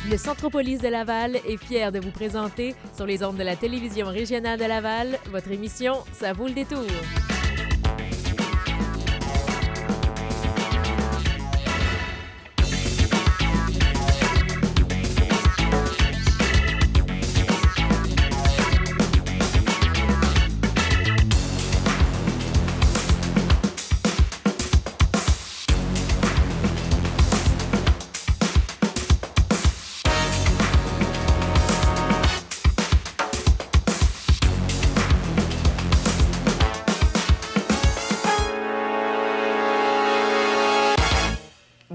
Le Centropolis de Laval est fier de vous présenter, sur les ondes de la télévision régionale de Laval, votre émission « Ça vaut le détour ».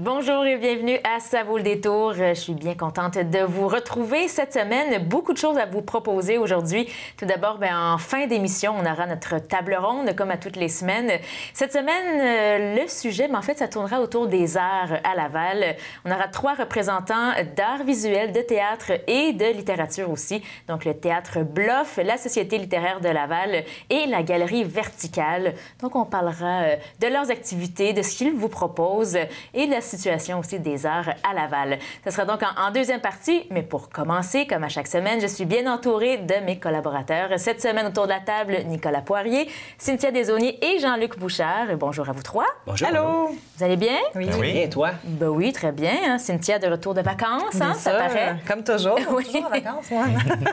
Bonjour et bienvenue à Ça vaut le détour. Je suis bien contente de vous retrouver cette semaine. Beaucoup de choses à vous proposer aujourd'hui. Tout d'abord, en fin d'émission, on aura notre table ronde comme à toutes les semaines. Cette semaine, le sujet, en fait, ça tournera autour des arts à Laval. On aura 3 représentants d'art visuel, de théâtre et de littérature aussi. Donc, le Théâtre Bluff, la Société littéraire de Laval et la Galerie Verticale. Donc, on parlera de leurs activités, de ce qu'ils vous proposent et de la situation aussi des arts à Laval. Ce sera donc en deuxième partie, mais pour commencer, comme à chaque semaine, je suis bien entourée de mes collaborateurs. Cette semaine, autour de la table, Nicolas Poirier, Cynthia Desaulniers et Jean-Luc Bouchard. Bonjour à vous 3. Bonjour. Allô. Vous allez bien? Oui. Oui, et toi? Ben oui, très bien. Cynthia de retour de vacances, Bien ça sûr, paraît. comme toujours. Oui. Toujours en vacances, moi.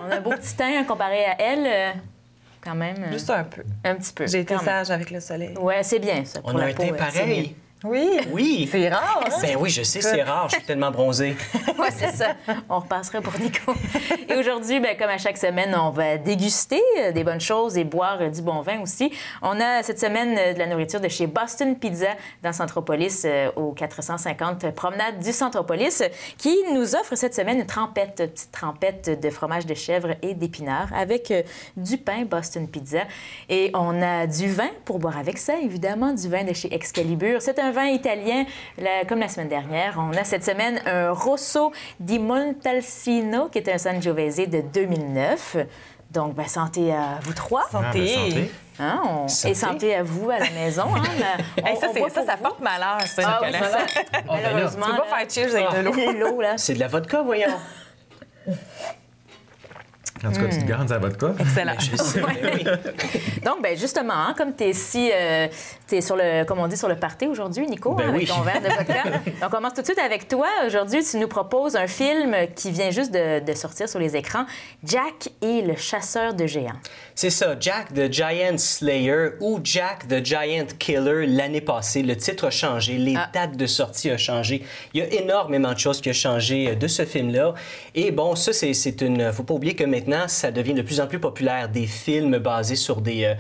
On a un beau petit teint comparé à elle, quand même. Juste un peu. Un petit peu. J'ai été quand même. sage avec le soleil. Ouais, c'est bien, ça. Pour On a la un peau, teint c'est bien. pareil. Oui. Oui. C'est rare, hein? Ben oui, je sais, c'est rare. Je suis tellement bronzé. Oui, c'est ça. On repassera pour Nico. Et aujourd'hui, comme à chaque semaine, on va déguster des bonnes choses et boire du bon vin aussi. On a cette semaine de la nourriture de chez Boston Pizza dans Centropolis, au 450 Promenade du Centropolis, qui nous offre cette semaine une petite trempette de fromage de chèvre et d'épinards avec du pain Boston Pizza. Et on a du vin pour boire avec ça, évidemment, du vin de chez Excalibur. C'est un vin italien, comme la semaine dernière. On a cette semaine un Rosso di Montalcino, qui est un Sangiovese de 2009. Donc, santé à vous 3. Santé. Santé. Hein, Santé. Et santé à vous à la maison. Hein, Hey, ça porte malheur, ça, Ah, oui, Nicolas. ça. Malheureusement. Tu peux pas faire cheers avec de l'eau. L'eau, là. C'est de la vodka, voyons. En tout cas, tu te garantes à vodka. Excellent. Je sais, ben oui. Donc, justement, comme tu es ici, tu es sur le, comme on dit, sur le party aujourd'hui, Nico, Ben avec oui. ton verre de vodka. Donc, on commence tout de suite avec toi. Aujourd'hui, tu nous proposes un film qui vient juste de sortir sur les écrans, Jack et le chasseur de géants. C'est ça, Jack the Giant Slayer ou Jack the Giant Killer l'année passée. Le titre a changé, les dates de sortie ont changé. Il y a énormément de choses qui ont changé de ce film-là. Et bon, ça, c'est une... Faut pas oublier que maintenant, ça devient de plus en plus populaire, des films basés sur des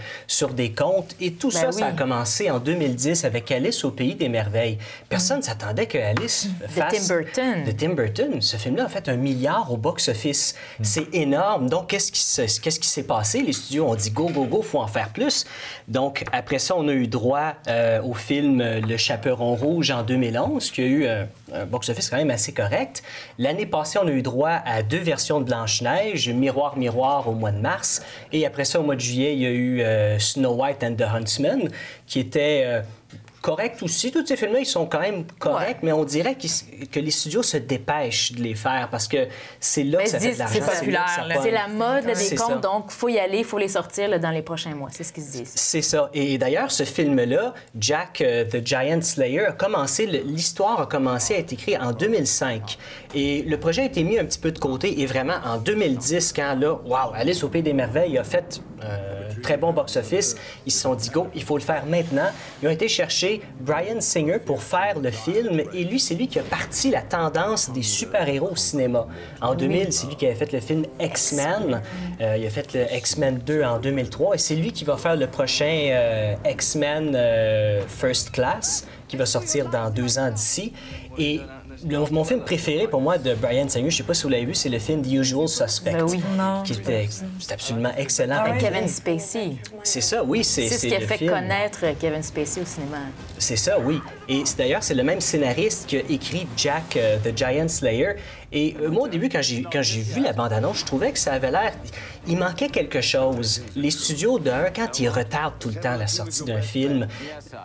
contes. Et tout ça, oui. ça a commencé en 2010 avec Alice au Pays des Merveilles. Personne ne s'attendait que Alice fasse... Tim Burton. De Tim Burton. Ce film-là a fait 1 milliard au box-office. C'est énorme. Donc, qu'est-ce qui s'est passé? Les studios ont dit go, go, go, faut en faire plus. Donc, après ça, on a eu droit au film Le Chaperon Rouge en 2011, qui a eu un box-office quand même assez correct. L'année passée, on a eu droit à 2 versions de Blanche-Neige, Miroir, Miroir au mois de mars. Et après ça, au mois de juillet, il y a eu Snow White and the Huntsman, qui était... correct aussi. Tous ces films-là, ils sont quand même corrects, mais on dirait que les studios se dépêchent de les faire parce que c'est là que ça fait de l'argent. c'est populaire, là. C'est la mode là, des C'est contes, ça. donc il faut y aller, il faut les sortir là, dans les prochains mois. C'est ce qu'ils se disent. C'est ça. Et d'ailleurs, ce film-là, Jack the Giant Slayer, l'histoire a commencé à être écrite en 2005. Et le projet a été mis un petit peu de côté. Et vraiment, en 2010, quand là, wow, Alice au Pays des Merveilles a fait très bon box-office, ils se sont dit, go, il faut le faire maintenant. Ils ont été chercher Bryan Singer pour faire le film. Et lui, c'est lui qui a parti la tendance des super-héros au cinéma. En 2000, c'est lui qui avait fait le film X-Men. Il a fait le X-Men 2 en 2003. Et c'est lui qui va faire le prochain X-Men First Class, qui va sortir dans 2 ans d'ici. Et mon film préféré pour moi de Bryan Singer, je ne sais pas si vous l'avez vu, c'est le film The Usual Suspect. Ben oui. Non, C'est absolument excellent. Avec Kevin Spacey. C'est ça, oui. C'est ce qui a le fait film. connaître Kevin Spacey au cinéma. C'est ça, oui. Et d'ailleurs, c'est le même scénariste qui a écrit Jack the Giant Slayer. Et moi, au début, quand j'ai vu la bande-annonce, je trouvais que ça avait l'air... Il manquait quelque chose. Les studios, quand ils retardent tout le temps la sortie d'un film,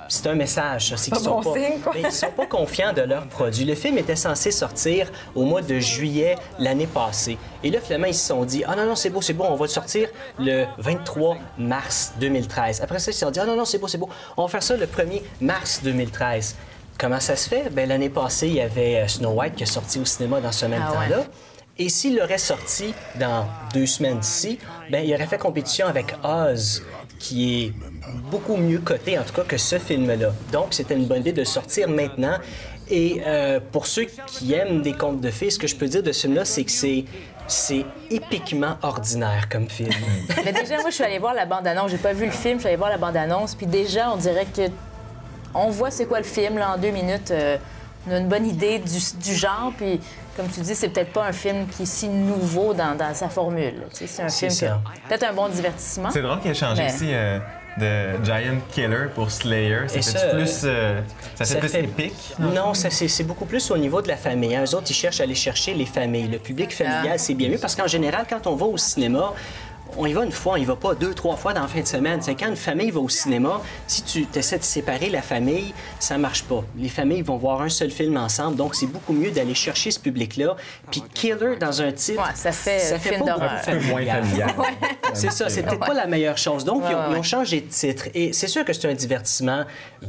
c'est un message, ça. C'est qu'ils sont sont pas confiants de leur produit. Le film était censé sortir au mois de juillet l'année passée. Et là, finalement, ils se sont dit, ah non, c'est beau, on va le sortir le 23 mars 2013. Après ça, ils se sont dit, ah non, c'est beau, on va faire ça le 1er mars 2013. Comment ça se fait? Bien, l'année passée, il y avait Snow White qui est sorti au cinéma dans ce même temps-là. Ouais. Et s'il l'aurait sorti dans 2 semaines d'ici, bien, il aurait fait compétition avec Oz, qui est beaucoup mieux coté, en tout cas, que ce film-là. Donc, c'était une bonne idée de le sortir maintenant. Et pour ceux qui aiment des contes de fées, ce que je peux dire de ce film-là, c'est que c'est épiquement ordinaire comme film. Mais déjà, moi, je suis allée voir la bande-annonce. J'ai pas vu le film, je suis allée voir la bande-annonce. Puis déjà, on dirait que on voit c'est quoi le film, là, en 2 minutes. On a une bonne idée du genre. Puis, comme tu dis, c'est peut-être pas un film qui est si nouveau dans sa formule. C'est un film qui a peut-être un bon divertissement. C'est drôle qu'il ait changé aussi de Giant Killer pour Slayer. Ça fait plus épique? Non, c'est beaucoup plus au niveau de la famille. Eux autres, ils cherchent à aller chercher les familles. Le public familial, c'est bien mieux parce qu'en général, quand on va au cinéma, on y va une fois, on y va pas 2, 3 fois dans la fin de semaine. C'est quand une famille va au cinéma, si tu essaies de séparer la famille, ça marche pas. Les familles vont voir un seul film ensemble, donc c'est beaucoup mieux d'aller chercher ce public-là. Puis Killer dans un titre, ça fait film pas d'horreur. Un peu moins familial. C'est ça, c'est peut-être pas la meilleure chose. Donc, ils ont changé de titre. Et c'est sûr que c'est un divertissement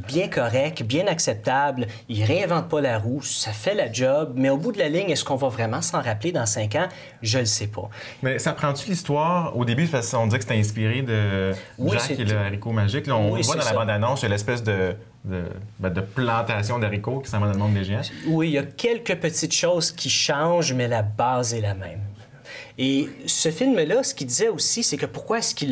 bien correct, bien acceptable. Ils réinventent pas la roue, ça fait la job. Mais au bout de la ligne, est-ce qu'on va vraiment s'en rappeler dans 5 ans? Je le sais pas. Mais ça prend-tu l'histoire au début? Parce qu'on dit que c'était inspiré de Jack et le haricot magique. Là, on voit dans la bande-annonce, il y a l'espèce de plantation d'haricots qui s'en va dans le monde des géants. Oui, il y a quelques petites choses qui changent, mais la base est la même. Et ce film-là, ce qu'il disait aussi, c'est que pourquoi est-ce qu'ils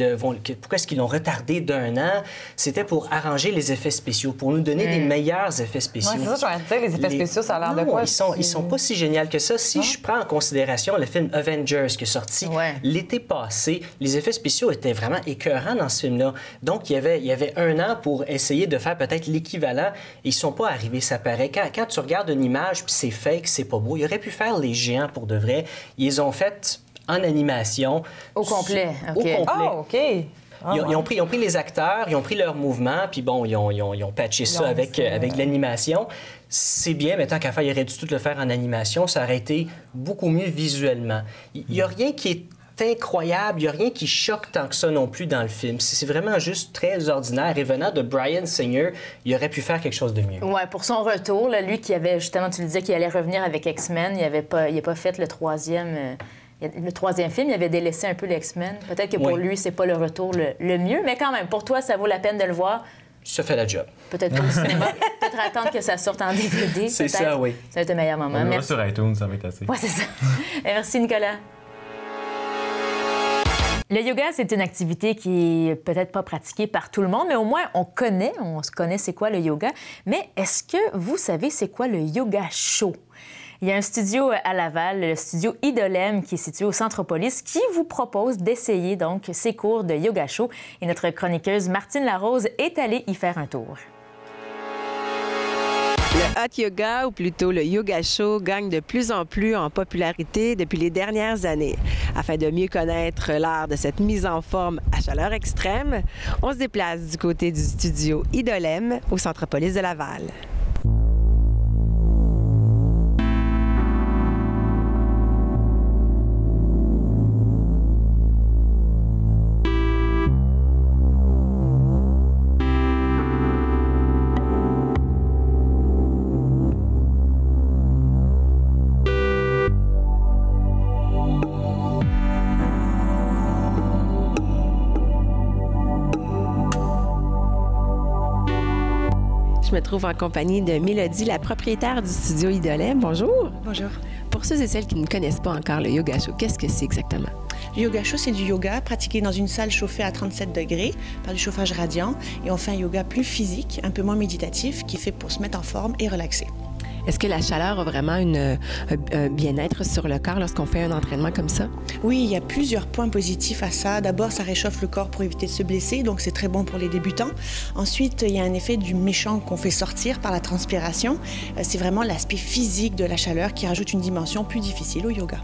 l'ont retardé d'1 an? C'était pour arranger les effets spéciaux, pour nous donner des meilleurs effets spéciaux. Ouais, c'est ça, je vais dire, les effets spéciaux, ça a l'air de quoi? Ils sont pas si géniaux que ça. Si je prends en considération le film Avengers qui est sorti l'été passé, les effets spéciaux étaient vraiment écœurants dans ce film-là. Donc, il y avait 1 an pour essayer de faire peut-être l'équivalent. Et ils sont pas arrivés, ça paraît. Quand tu regardes une image, puis c'est fake, c'est pas beau, ils auraient pu faire les géants pour de vrai. Ils ont fait en animation. Au complet. Au complet. Ah, OK. Ils ont pris les acteurs, ils ont pris leurs mouvements, puis bon, ils ont patché ça avec l'animation. C'est bien, mais tant qu'à faire, ils auraient dû tout le faire en animation. Ça aurait été beaucoup mieux visuellement. Il n'y a rien qui est incroyable, il n'y a rien qui choque tant que ça non plus dans le film. C'est vraiment juste très ordinaire. Et venant de Bryan Singer, il aurait pu faire quelque chose de mieux. Oui, pour son retour, là, lui qui avait, justement, tu le disais, qu'il allait revenir avec X-Men, il n'a pas fait le 3e... Le 3e film, il avait délaissé un peu les X-Men. Peut-être que pour lui, c'est pas le retour le mieux, mais quand même, pour toi, ça vaut la peine de le voir. Ça fait la job. Peut-être pas au cinéma. Peut-être attendre que ça sorte en DVD. C'est ça, oui. Ça va être le meilleur moment. On le voit sur iTunes, ça va être assez. Oui, c'est ça. Merci, Nicolas. Le yoga, c'est une activité qui est peut-être pas pratiquée par tout le monde, mais au moins on se connaît c'est quoi le yoga. Mais est-ce que vous savez c'est quoi le yoga chaud? Il y a un studio à Laval, le studio Idolem, qui est situé au Centropolis, qui vous propose d'essayer donc ces cours de yoga chaud. Et notre chroniqueuse Martine Larose est allée y faire un tour. Le hot yoga, ou plutôt le yoga chaud, gagne de plus en plus en popularité depuis les dernières années. Afin de mieux connaître l'art de cette mise en forme à chaleur extrême, on se déplace du côté du studio Idolem au Centropolis de Laval. Je me trouve en compagnie de Mélodie, la propriétaire du studio Idolem. Bonjour. Bonjour. Pour ceux et celles qui ne connaissent pas encore le yoga chaud, qu'est-ce que c'est exactement? Le yoga chaud, c'est du yoga pratiqué dans une salle chauffée à 37 degrés par du chauffage radiant. Et on fait un yoga plus physique, un peu moins méditatif, qui est fait pour se mettre en forme et relaxer. Est-ce que la chaleur a vraiment un bien-être sur le corps lorsqu'on fait un entraînement comme ça? Oui, il y a plusieurs points positifs à ça. D'abord, ça réchauffe le corps pour éviter de se blesser, donc c'est très bon pour les débutants. Ensuite, il y a un effet du méchant qu'on fait sortir par la transpiration. C'est vraiment l'aspect physique de la chaleur qui rajoute une dimension plus difficile au yoga.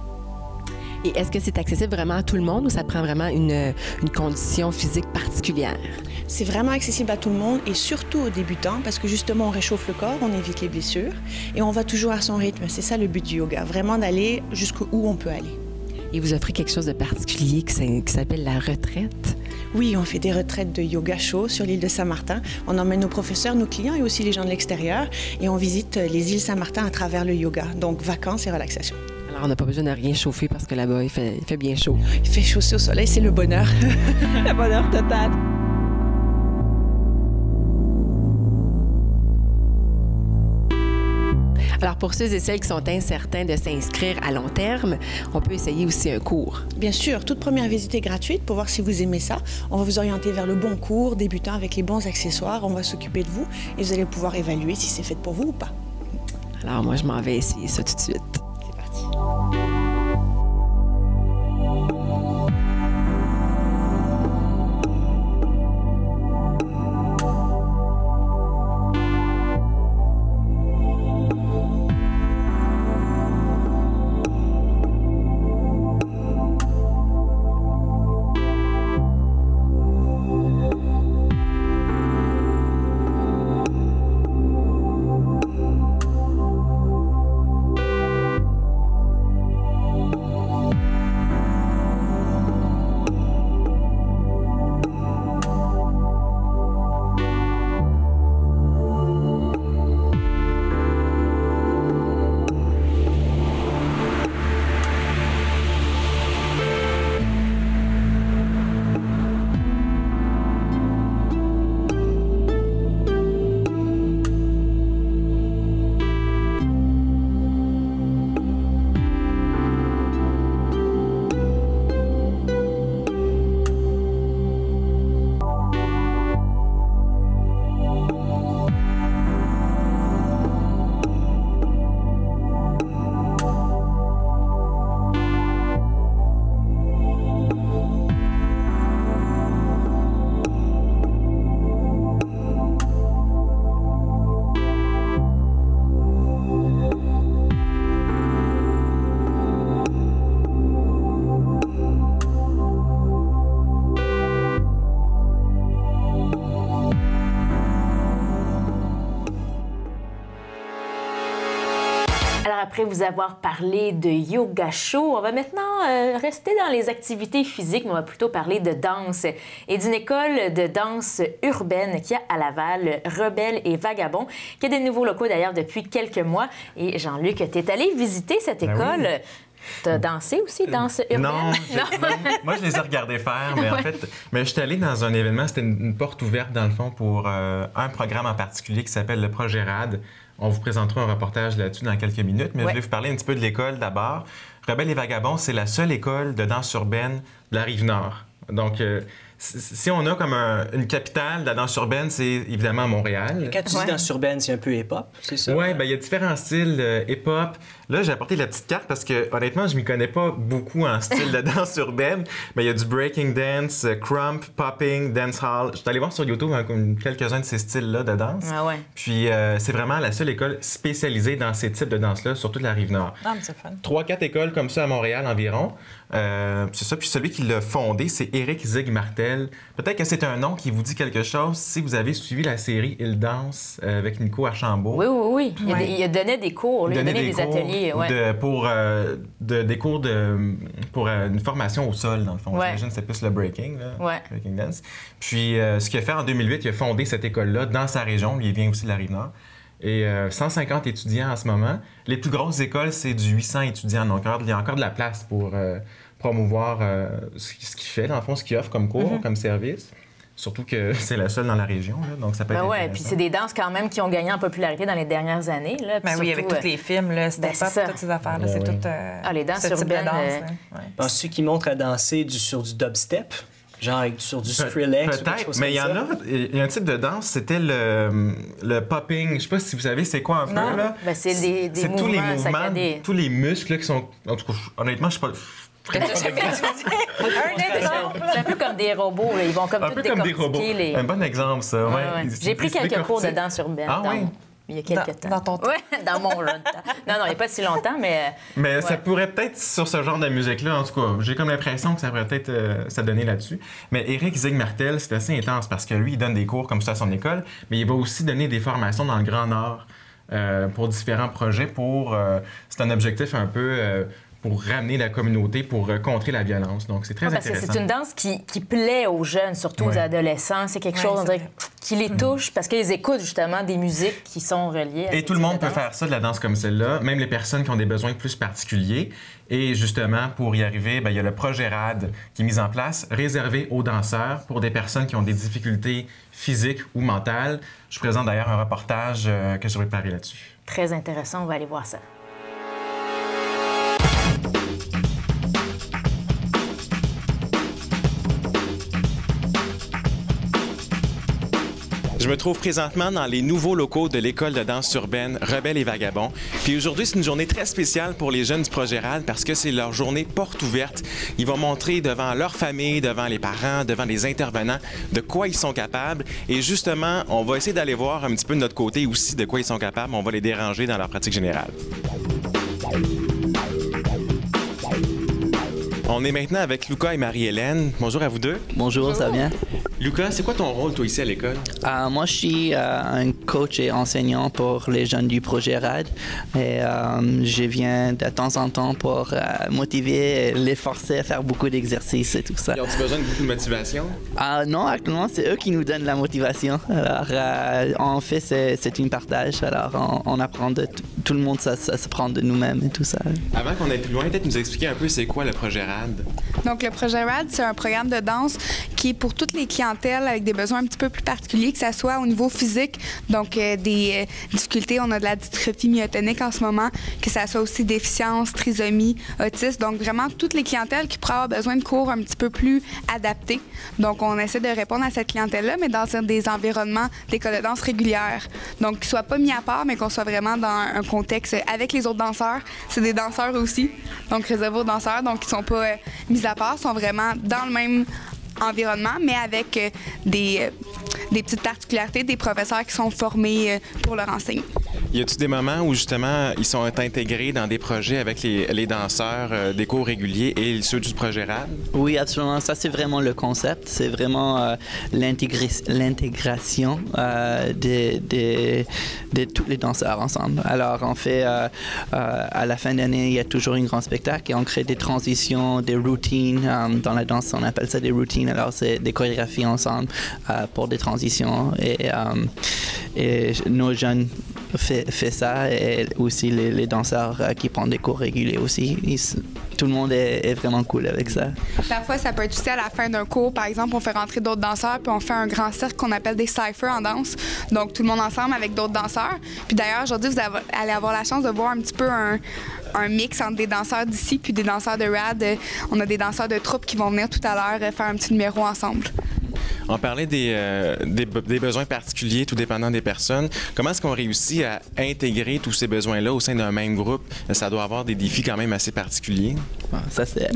Et est-ce que c'est accessible vraiment à tout le monde ou ça prend vraiment une condition physique particulière? C'est vraiment accessible à tout le monde et surtout aux débutants parce que justement, on réchauffe le corps, on évite les blessures et on va toujours à son rythme. C'est ça le but du yoga, vraiment d'aller jusqu'où on peut aller. Et vous offrez quelque chose de particulier qui s'appelle la retraite? Oui, on fait des retraites de yoga chaud sur l'île de Saint-Martin. On emmène nos professeurs, nos clients et aussi les gens de l'extérieur et on visite les îles Saint-Martin à travers le yoga. Donc, vacances et relaxation. Alors, on n'a pas besoin de rien chauffer parce que là-bas, il fait bien chaud. Il fait chaud au soleil, c'est le bonheur. Le bonheur total. Alors, pour ceux et celles qui sont incertains de s'inscrire à long terme, on peut essayer aussi un cours. Bien sûr, toute première visite est gratuite pour voir si vous aimez ça. On va vous orienter vers le bon cours, débutant avec les bons accessoires. On va s'occuper de vous et vous allez pouvoir évaluer si c'est fait pour vous ou pas. Alors, moi, je m'en vais essayer ça tout de suite. C'est parti. Après vous avoir parlé de yoga chaud, on va maintenant rester dans les activités physiques, mais on va plutôt parler de danse et d'une école de danse urbaine qu'il y a à Laval, Rebelle et Vagabond, qui a des nouveaux locaux d'ailleurs depuis quelques mois. Et Jean-Luc, tu es allé visiter cette école. Oui. Tu as dansé aussi, danse urbaine? Non, moi je les ai regardés faire, mais en fait, je suis allé dans un événement, c'était une porte ouverte dans le fond pour un programme en particulier qui s'appelle le Projet RAD. On vous présentera un reportage là-dessus dans quelques minutes, mais je vais vous parler un petit peu de l'école d'abord. Rebelle et Vagabond, c'est la seule école de danse urbaine de la Rive-Nord. Donc, si on a comme une capitale de la danse urbaine, c'est évidemment Montréal. Quand tu dis danse urbaine, c'est un peu hip-hop, c'est ça? Oui, il y a différents styles hip-hop. Là, j'ai apporté la petite carte parce que, honnêtement, je ne m'y connais pas beaucoup en style de danse urbaine, mais il y a du breaking dance, crump, popping, dancehall. Je suis allé voir sur YouTube quelques-uns de ces styles-là de danse. Ah ouais. Puis, c'est vraiment la seule école spécialisée dans ces types de danse-là, sur toute la Rive-Nord. Ah, mais c'est fun. 3-4 écoles comme ça à Montréal environ. C'est ça. Puis celui qui l'a fondé, c'est Éric Zig-Martel. Peut-être que c'est un nom qui vous dit quelque chose si vous avez suivi la série Il danse avec Nico Archambault. Oui. Il a donné des cours, il a donné des ateliers. Ouais. Pour des cours pour une formation au sol, dans le fond. J'imagine que c'est plus le breaking, là, breaking dance. Puis ce qu'il a fait en 2008, il a fondé cette école-là dans sa région. Il vient aussi de la Rive-Nord. Et 150 étudiants en ce moment. Les plus grosses écoles, c'est du 800 étudiants. Donc, il y a encore de la place pour promouvoir ce qu'il fait, dans le fond, ce qu'il offre comme cours, comme service. Surtout que c'est la seule dans la région, là, donc ça peut être intéressant. Puis c'est des danses quand même qui ont gagné en popularité dans les dernières années. Là, ben oui, avec tous les films, là, c'était toutes ces affaires-là, c'est tout les danses urbaines. Penses-tu qu'ils montrent à danser sur du dubstep? Genre sur du Skrillex? Peut-être, mais il y a un type de danse, c'était le popping. Je sais pas si vous savez c'est quoi un peu, là. Ben, c'est des mouvements saccadés. Tous les muscles là, qui sont... En tout cas, honnêtement, je sais pas... C'est un peu comme des robots, là. Ils vont comme un peu comme des robots. Un bon exemple, ça. J'ai pris quelques cours de danse urbaine. Ah oui? Il y a quelques temps. Dans ton temps. Oui, dans mon temps. Non, il n'y a pas si longtemps, mais... Mais ça pourrait peut-être, sur ce genre de musique-là, en tout cas, j'ai comme l'impression que ça pourrait peut-être s'adonner là-dessus. Mais Éric Zig-Martel, c'est assez intense parce que lui, il donne des cours comme ça à son école, mais il va aussi donner des formations dans le Grand Nord pour différents projets. C'est un objectif un peu... pour ramener la communauté, pour contrer la violence. Donc, c'est très intéressant. Parce que c'est une danse qui plaît aux jeunes, surtout aux adolescents. C'est quelque chose, on dirait, qui les touche parce qu'ils écoutent justement des musiques qui sont reliées à... Et tout le monde peut faire ça, de la danse comme celle-là, même les personnes qui ont des besoins plus particuliers. Et justement, pour y arriver, il y a le projet RAD qui est mis en place, réservé aux danseurs pour des personnes qui ont des difficultés physiques ou mentales. Je vous présente d'ailleurs un reportage que j'ai préparé là-dessus. Très intéressant, on va aller voir ça. Je me trouve présentement dans les nouveaux locaux de l'école de danse urbaine Rebelles et Vagabonds. Puis aujourd'hui, c'est une journée très spéciale pour les jeunes du projet RAD parce que c'est leur journée porte ouverte. Ils vont montrer devant leur famille, devant les parents, devant les intervenants de quoi ils sont capables. Et justement, on va essayer d'aller voir un petit peu de notre côté aussi de quoi ils sont capables. On va les déranger dans leur pratique générale. On est maintenant avec Lucas et Marie-Hélène. Bonjour à vous deux. Bonjour, ça va bien? Lucas, c'est quoi ton rôle, toi, ici à l'école? Moi, je suis un coach et enseignant pour les jeunes du projet RAD. Et je viens de temps en temps pour motiver et les forcer à faire beaucoup d'exercices et tout ça. Ils ont-ils besoin de beaucoup de motivation? Non, actuellement, c'est eux qui nous donnent la motivation. Alors, en fait, c'est une partage. Alors, on apprend de tout le monde, ça se prend de nous-mêmes et tout ça. Avant qu'on aille plus loin, peut-être nous expliquer un peu c'est quoi le projet RAD? Donc, le projet RAD, c'est un programme de danse qui est pour toutes les clientèles avec des besoins un petit peu plus particuliers, que ce soit au niveau physique, donc des difficultés, on a de la dystrophie myotonique en ce moment, que ça soit aussi déficience, trisomie, autisme, donc vraiment toutes les clientèles qui pourraient avoir besoin de cours un petit peu plus adaptés. Donc, on essaie de répondre à cette clientèle-là, mais dans des environnements d'école de danse régulière. Donc, qu'ils ne soient pas mis à part, mais qu'on soit vraiment dans un contexte avec les autres danseurs. C'est des danseurs aussi, donc réservés aux danseurs, donc ils ne sont pas mis à part, sont vraiment dans le même environnement, mais avec des petites particularités, des professeurs qui sont formés pour leur enseigner. Y a-t-il des moments où, justement, ils sont intégrés dans des projets avec les danseurs, des cours réguliers et ceux du projet RAD? Oui, absolument. Ça, c'est vraiment le concept. C'est vraiment l'intégration de tous les danseurs ensemble. Alors, on fait, à la fin d'année, il y a toujours un grand spectacle et on crée des transitions, des routines. Dans la danse, on appelle ça des routines. Alors, c'est des chorégraphies ensemble pour des transitions. Et nos jeunes fait ça, et aussi les danseurs qui prennent des cours réguliers aussi. Tout le monde est vraiment cool avec ça. Parfois, ça peut être aussi à la fin d'un cours. Par exemple, on fait rentrer d'autres danseurs, puis on fait un grand cercle qu'on appelle des cyphers en danse. Donc, tout le monde ensemble avec d'autres danseurs. Puis d'ailleurs, aujourd'hui, vous allez avoir la chance de voir un petit peu un mix entre des danseurs d'ici puis des danseurs de RAD. On a des danseurs de troupe qui vont venir tout à l'heure faire un petit numéro ensemble. On parlait des besoins particuliers, tout dépendant des personnes. Comment est-ce qu'on réussit à intégrer tous ces besoins-là au sein d'un même groupe? Ça doit avoir des défis quand même assez particuliers. Ça, c'est...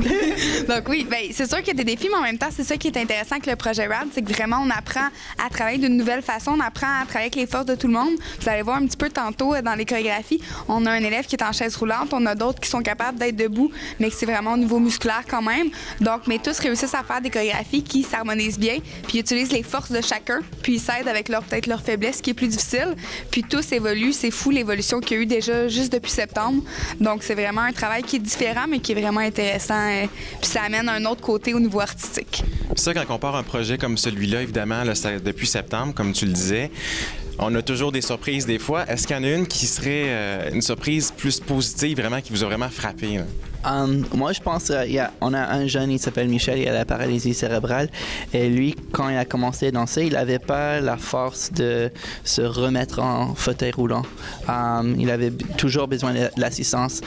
Donc oui, bien, c'est sûr qu'il y a des défis, mais en même temps, c'est ça qui est intéressant avec le projet RAD, c'est que vraiment, on apprend à travailler d'une nouvelle façon, on apprend à travailler avec les forces de tout le monde. Vous allez voir un petit peu tantôt dans les chorégraphies, on a un élève qui est en chaise roulante, on a d'autres qui sont capables d'être debout, mais que c'est vraiment au niveau musculaire quand même. Donc, mais tous réussissent à faire des chorégraphies qui s'harmonisent bien, puis utilisent les forces de chacun, puis ils s'aident avec peut-être leur faiblesse qui est plus difficile. Puis tous évoluent. C'est fou l'évolution qu'il y a eu déjà juste depuis septembre. Donc c'est vraiment un travail qui est différent, mais qui est vraiment intéressant. Puis ça amène un autre côté au niveau artistique. Ça, quand on part un projet comme celui-là, évidemment, là, depuis septembre, comme tu le disais, on a toujours des surprises des fois. Est-ce qu'il y en a une qui serait une surprise plus positive, vraiment, qui vous a vraiment frappé? Là? Moi, je pense on a un jeune, il s'appelle Michel, il a la paralysie cérébrale. Et lui, quand il a commencé à danser, il n'avait pas la force de se remettre en fauteuil roulant. Il avait toujours besoin de l'assistance.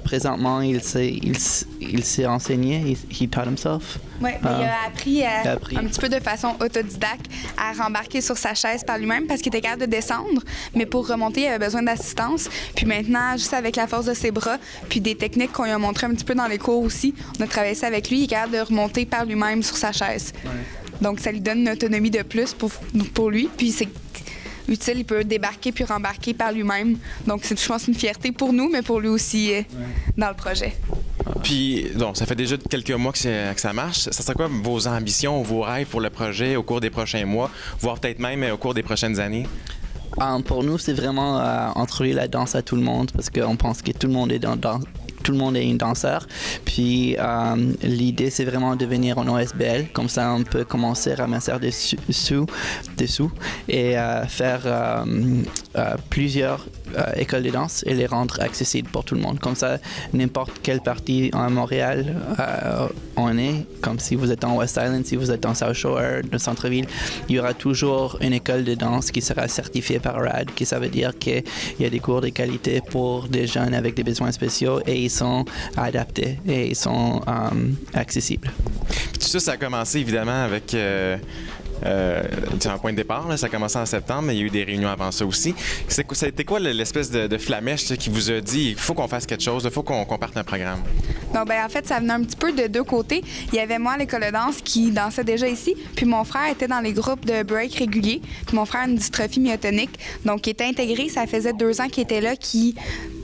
Présentement, il s'est enseigné, he taught himself. Oui, il a appris un petit peu de façon autodidacte à rembarquer sur sa chaise par lui-même parce qu'il était capable de descendre, mais pour remonter, il avait besoin d'assistance. Puis maintenant, juste avec la force de ses bras, puis des techniques qu'on lui a montrées un petit peu dans les cours aussi, on a travaillé ça avec lui, il est capable de remonter par lui-même sur sa chaise. Ouais. Donc, ça lui donne une autonomie de plus pour lui. Puis utile. Il peut débarquer puis rembarquer par lui-même. Donc, c'est, je pense, une fierté pour nous, mais pour lui aussi dans le projet. Puis, donc, ça fait déjà quelques mois que ça marche. Ça serait quoi vos ambitions, vos rêves pour le projet au cours des prochains mois, voire peut-être même au cours des prochaines années? Pour nous, c'est vraiment introduire la danse à tout le monde parce qu'on pense que tout le monde est tout le monde est un danseur. Puis l'idée, c'est vraiment de devenir en OSBL. Comme ça, on peut commencer à ramasser des sous et faire plusieurs écoles de danse et les rendre accessibles pour tout le monde. Comme ça, n'importe quelle partie à Montréal on est, comme si vous êtes en West Island, si vous êtes en South Shore, le centre-ville, il y aura toujours une école de danse qui sera certifiée par RAD, qui ça veut dire qu'il y a des cours de qualité pour des jeunes avec des besoins spéciaux et ils sont adaptés et ils sont accessibles. Puis tout ça, ça a commencé évidemment avec un point de départ. Là, ça a commencé en septembre, mais il y a eu des réunions avant ça aussi. Ça a été quoi l'espèce de flamèche qui vous a dit il faut qu'on fasse quelque chose, il faut qu'on parte un programme? Donc, en fait, ça venait un petit peu de deux côtés. Il y avait moi à l'école de danse qui dansait déjà ici, puis mon frère était dans les groupes de break réguliers. Puis mon frère a une dystrophie myotonique, donc il était intégré. Ça faisait 2 ans qu'il était là, qui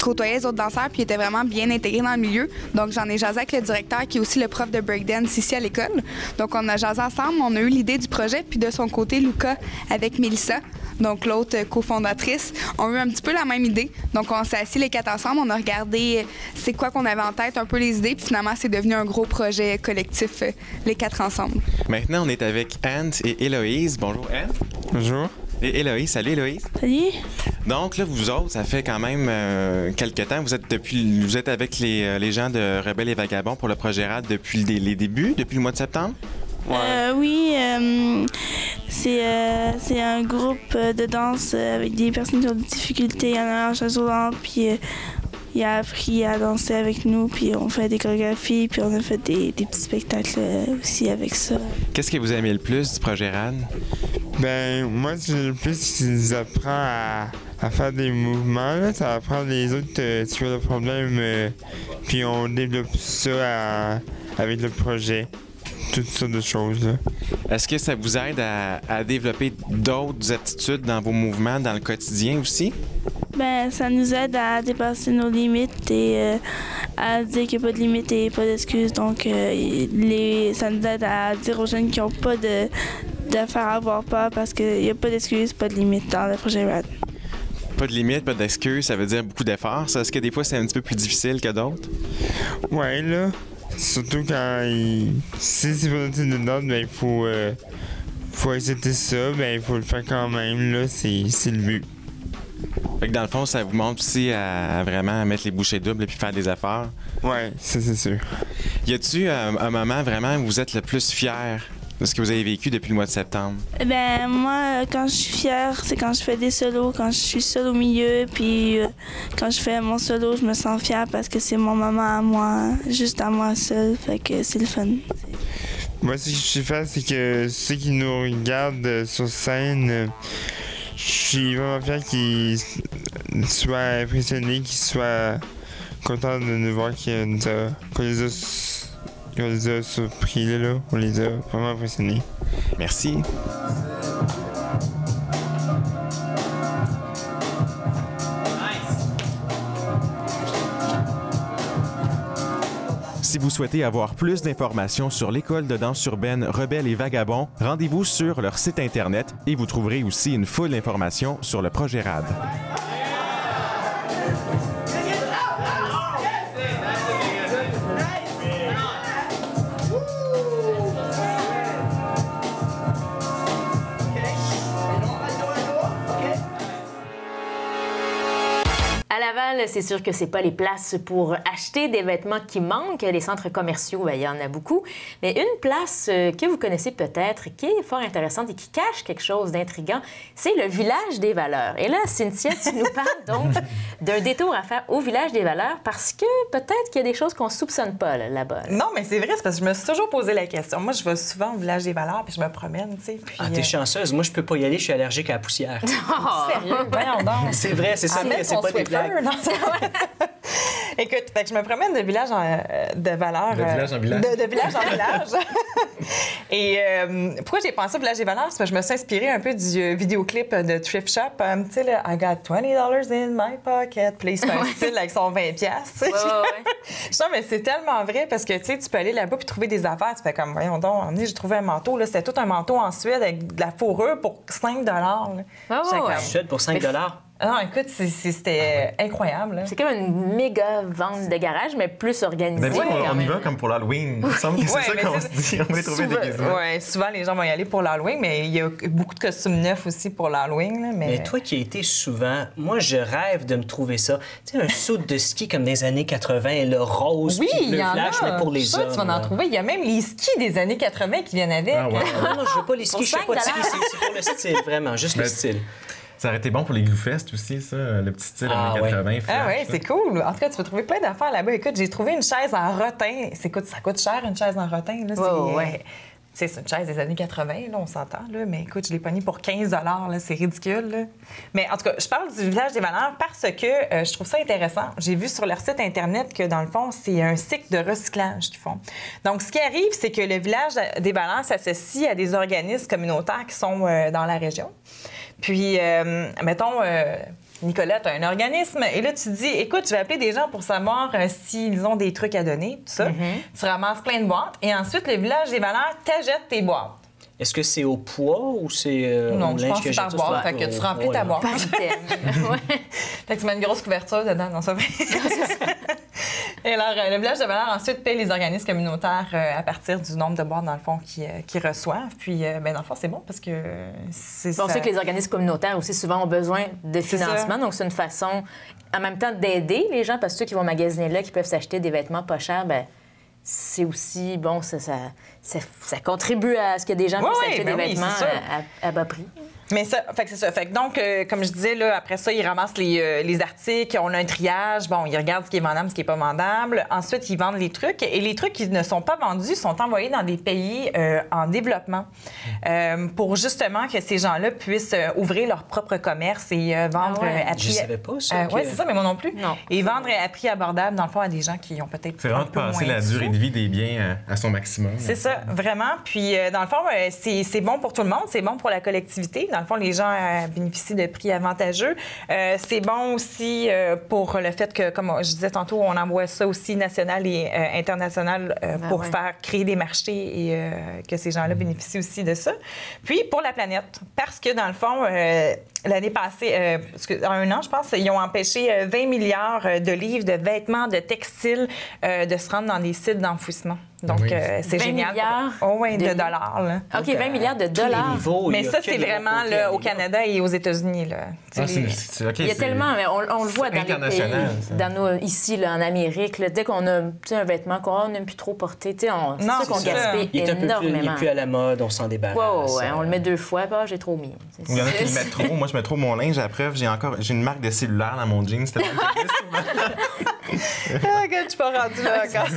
côtoyait les autres danseurs, puis il était vraiment bien intégré dans le milieu. Donc, j'en ai jasé avec le directeur, qui est aussi le prof de breakdance ici à l'école. Donc, on a jasé ensemble, on a eu l'idée du projet, puis de son côté, Luca avec Mélissa, donc l'autre cofondatrice, ont eu un petit peu la même idée. Donc, on s'est assis les 4 ensemble, on a regardé c'est quoi qu'on avait en tête, un peu les idées, puis finalement, c'est devenu un gros projet collectif, les 4 ensemble. Maintenant, on est avec Anne et Héloïse. Bonjour, Anne. Bonjour. Et Héloïse. Salut, Héloïse. Salut. Donc, là, vous autres, ça fait quand même quelques temps. Vous êtes avec les gens de Rebelles et Vagabonds pour le projet RAD depuis les débuts, depuis le mois de septembre? Oui, c'est un groupe de danse avec des personnes qui ont des difficultés en allant chaise roulante, puis il a appris à danser avec nous, puis on fait des chorégraphies, puis on a fait des petits spectacles aussi avec ça. Qu'est-ce que vous aimez le plus du projet RAD? Ben moi, le plus, ça apprend à faire des mouvements, là. Ça apprend les autres tu vois le problème, puis on développe ça avec le projet. Toutes sortes de choses. Là. Est-ce que ça vous aide à développer d'autres attitudes dans vos mouvements, dans le quotidien aussi? Ben, ça nous aide à dépasser nos limites et à dire qu'il n'y a pas de limites et pas d'excuses. Donc, ça nous aide à dire aux jeunes qui n'ont pas de faire avoir peur parce qu'il n'y a pas d'excuses, pas de limites dans le projet RAD. Pas de limites, pas d'excuses, ça veut dire beaucoup d'efforts. Est-ce que des fois, c'est un petit peu plus difficile que d'autres? Ouais, là. Surtout quand si c'est pas notre de note, ben il faut accepter ça, ben il faut le faire quand même, là, c'est le but. Fait que dans le fond, ça vous montre aussi à vraiment mettre les bouchées doubles et puis faire des efforts? Ouais, ça c'est sûr. Y a-tu un moment vraiment où vous êtes le plus fier de ce que vous avez vécu depuis le mois de septembre? Ben moi, quand je suis fière, c'est quand je fais des solos, quand je suis seule au milieu, puis quand je fais mon solo, je me sens fière parce que c'est mon moment à moi, juste à moi seule, fait que c'est le fun. Moi, ce que je suis fier, c'est que ceux qui nous regardent sur scène, je suis vraiment fier qu'ils soient impressionnés, qu'ils soient contents de nous voir, qu'on les a surpris, là. On les a vraiment impressionnés. Merci. Si vous souhaitez avoir plus d'informations sur l'école de danse urbaine Rebelles et Vagabonds, rendez-vous sur leur site Internet et vous trouverez aussi une foule d'informations sur le projet RAD. À Laval, c'est sûr que c'est pas les places pour acheter des vêtements qui manquent. Les centres commerciaux, il y en a beaucoup. Mais une place que vous connaissez peut-être, qui est fort intéressante et qui cache quelque chose d'intriguant, c'est le Village des Valeurs. Et là, Cynthia, tu nous parles donc d'un détour à faire au Village des Valeurs parce que peut-être qu'il y a des choses qu'on soupçonne pas là-bas. Non, mais c'est vrai, c'est parce que je me suis toujours posé la question. Moi, je vais souvent au Village des Valeurs puis je me promène, tu sais. Puis, t'es chanceuse. Moi, je peux pas y aller, je suis allergique à la poussière. Sérieux? Voyons donc. C'est vrai, c'est ça, mais c'est pas des blagues. Écoute, fait que je me promène de village de valeur. De village en village. De village en village. Et pourquoi j'ai pensé au village des valeurs? C'est parce que je me suis inspirée un peu du vidéoclip de Thrift Shop. Tu sais, là, I got $20 in my pocket. Puis là, il se fait un style avec son 20$. Non, mais c'est tellement vrai parce que tu peux aller là-bas puis trouver des affaires. Tu fais comme, voyons donc, j'ai trouvé un manteau. Là, c'était tout un manteau en Suède avec de la fourrure pour $5. Suède pour $5? Non, écoute, c'était incroyable. C'est comme une méga vente de garage, mais plus organisée. On y va comme pour l'Halloween. Il me semble que c'est ça qu'on se dit. On va trouver des déguisements. Oui, souvent, les gens vont y aller pour l'Halloween, mais il y a beaucoup de costumes neufs aussi pour l'Halloween. Mais toi qui as été souvent, moi, je rêve de me trouver ça. Tu sais, un saut de ski comme des années 80, le rose, oui, puis le flash, mais pour les hommes. Tu vas en trouver. Il y a même les skis des années 80 qui viennent avec. Ah, ouais. Non, je veux pas les skis, je fais pas de ski. C'est pour le style, vraiment, juste le style. Ça aurait été bon pour les Gloufest aussi, ça, le petit style années 80. Ah oui, c'est cool. En tout cas, tu peux trouver plein d'affaires là-bas. Écoute, j'ai trouvé une chaise en rotin. Ça coûte cher, une chaise en rotin. Là. C'est une chaise des années 80, là, on s'entend. Là. Mais écoute, je l'ai pognée pour 15 $. C'est ridicule. Là. Mais en tout cas, je parle du village des valeurs parce que je trouve ça intéressant. J'ai vu sur leur site Internet que, dans le fond, c'est un cycle de recyclage qu'ils font. Donc, ce qui arrive, c'est que le village des valeurs s'associe à des organismes communautaires qui sont dans la région. Puis, mettons, Nicolette a un organisme, et là, tu te dis, écoute, je vais appeler des gens pour savoir s'ils ont des trucs à donner, tout ça. Tu ramasses plein de boîtes, et ensuite, le village des valeurs t'achète tes boîtes. Est-ce que c'est au poids ou c'est non, je pense que c'est par boîte. Fait que tu remplis ta boîte. Par thème. Fait que tu mets une grosse couverture dedans, non, ça va. Et alors, le village de valeur ensuite paye les organismes communautaires à partir du nombre de boîtes, dans le fond, qu'ils reçoivent. Puis, dans le fond, c'est bon parce que c'est ça. On sait que les organismes communautaires aussi, souvent, ont besoin de financement. Donc, c'est une façon, en même temps, d'aider les gens, parce que ceux qui vont magasiner là, qui peuvent s'acheter des vêtements pas chers, bien, c'est aussi, bon, ça contribue à ce que des gens puissent acheter des vêtements à bas prix. Mais ça, fait que c'est ça. Fait que donc, comme je disais, là, après ça, ils ramassent les articles, on a un triage, bon, ils regardent ce qui est vendable, ce qui n'est pas vendable. Ensuite, ils vendent les trucs. Et les trucs qui ne sont pas vendus sont envoyés dans des pays en développement pour justement que ces gens-là puissent ouvrir leur propre commerce et vendre à prix... Je savais pas ça. Oui, c'est ça, mais moi non plus. Non. Et vendre à prix abordable, dans le fond, à des gens qui ont peut-être c'est vraiment de passer la durée de vie des biens à son maximum. C'est ça, vraiment. Puis, dans le fond, c'est bon pour tout le monde, c'est bon pour la collectivité. Dans le fond, les gens bénéficient de prix avantageux. C'est bon aussi pour le fait que, comme je disais tantôt, on envoie ça aussi national et international pour faire créer des marchés et que ces gens-là bénéficient aussi de ça. Puis, pour la planète, parce que, dans le fond, l'année passée, en un an, je pense, ils ont empêché 20 milliards de livres de vêtements, de textiles de se rendre dans des sites d'enfouissement. Donc, c'est 20 génial. milliards de dollars. Là. OK, 20 milliards de dollars. Mais ça, c'est vraiment là, au Canada et aux États-Unis. Là. Il y a tellement, mais on le voit dans les pays, ici, là, en Amérique. Là, dès qu'on a un vêtement qu'on n'aime plus trop porter, c'est ça qu'on gaspille énormément. Il n'est plus à la mode, on s'en débarrasse. Ouais, on le met 2 fois, puis j'ai trop mis. Il y en a qui le mettent trop. Moi, je mets trop mon linge. À la preuve, j'ai une marque de cellulaire dans mon jean. C'était regarde, je suis pas rendue là encore.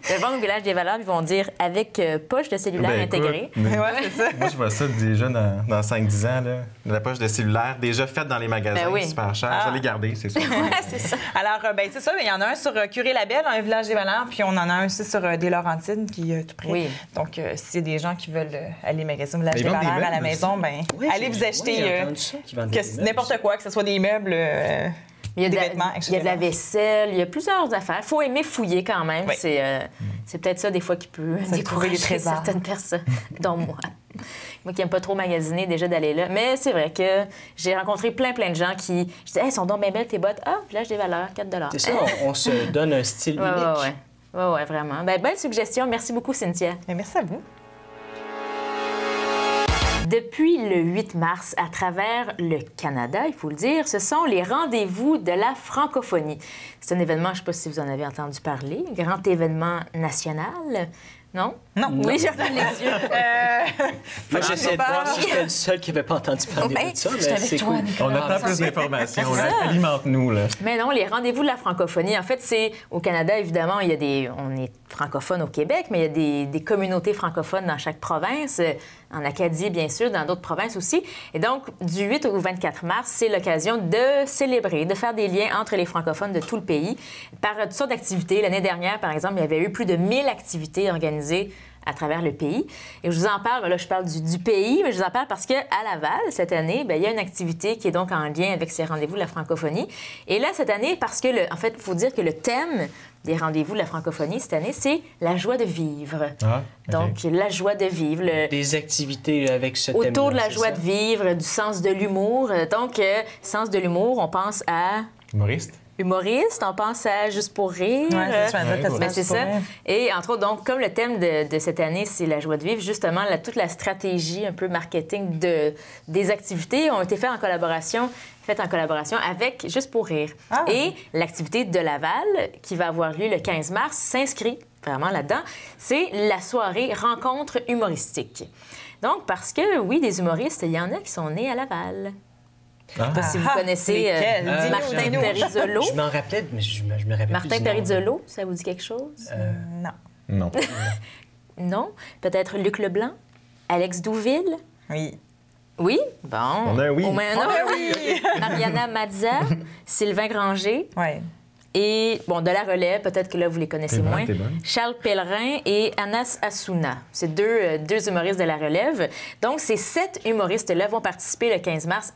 Le vendre au village des valeurs, ils vont dire avec poche de cellulaire intégrée. C'est ça. Moi, je vois ça déjà dans 5-10 ans. Là. La poche de cellulaire déjà faite dans les magasins, super cher. Je vais les garder, c'est sûr. C'est ça. Alors, c'est ça. Il y en a un sur Curé-Labelle, un village des valeurs, puis on en a un aussi sur des Laurentides, qui est tout près. Oui. Donc, s'il y a des gens qui veulent aller magasiner au village des valeurs à la maison, allez vous acheter n'importe quoi, que ce soit des meubles... Il y a de la vaisselle, il y a plusieurs affaires. Il faut aimer fouiller quand même. Oui. C'est peut-être ça, des fois, qui peut décourager certaines personnes, dont moi. Moi qui n'aime pas trop magasiner, déjà d'aller là. Mais c'est vrai que j'ai rencontré plein de gens qui... Je disais, hey, sont donc bien belles tes bottes. Ah, village des valeurs, 4 $. C'est ça, on se donne un style unique. Oui, vraiment. Belle suggestion. Merci beaucoup, Cynthia. Merci à vous. Depuis le 8 mars, à travers le Canada, il faut le dire, ce sont les rendez-vous de la francophonie. C'est un événement, je ne sais pas si vous en avez entendu parler, grand événement national Non? Non. Oui, je regarde les yeux. Moi, j'essaie de voir si j'étais le seul qui n'avait pas entendu parler de ça, mais c'est cool. On attend plus d'informations. Alimente-nous, là. Mais non, les rendez-vous de la francophonie, en fait, c'est au Canada, évidemment, on est francophone au Québec, mais il y a des communautés francophones dans chaque province, en Acadie, bien sûr, dans d'autres provinces aussi. Et donc, du 8 au 24 mars, c'est l'occasion de célébrer, de faire des liens entre les francophones de tout le pays par toutes sortes d'activités. L'année dernière, par exemple, il y avait eu plus de 1000 activités organisées à travers le pays. Et je vous en parle, là, je parle du pays, mais je vous en parle parce qu'à Laval, cette année, bien, il y a une activité qui est donc en lien avec ces rendez-vous de la francophonie. Et là, cette année, parce que, en fait, il faut dire que le thème des rendez-vous de la francophonie cette année, c'est la joie de vivre. Ah, okay. Donc, la joie de vivre. Des activités avec ce thème-là. Autour de la joie de vivre, du sens de l'humour. Donc, sens de l'humour, on pense à... Humoriste, on pense à Juste pour rire. Oui, c'est ça. Et entre autres, donc, comme le thème de cette année, c'est la joie de vivre, justement, toute la stratégie un peu marketing des activités ont été faites en collaboration avec Juste pour rire. Ah. Et l'activité de Laval, qui va avoir lieu le 15 mars, s'inscrit vraiment là-dedans. C'est la soirée rencontre humoristique. Donc, parce que, oui, des humoristes, il y en a qui sont nés à Laval. Je ne sais pas si vous connaissez Martin Perizzolo. Je m'en rappelais, mais je me rappelle plus. Martin Perizzolo, ça vous dit quelque chose? Non. Non? Peut-être Luc Leblanc? Alex Douville? Oui. Oui? Bon. On a un oui. Au moins un oui. Mariana Mazza, Sylvain Granger. Oui. Et, bon, de la relève, peut-être que là, vous les connaissez moins. T'es bonne. Charles Pellerin et Anas Assouna. C'est deux humoristes de la relève. Donc, ces 7 humoristes-là vont participer le 15 mars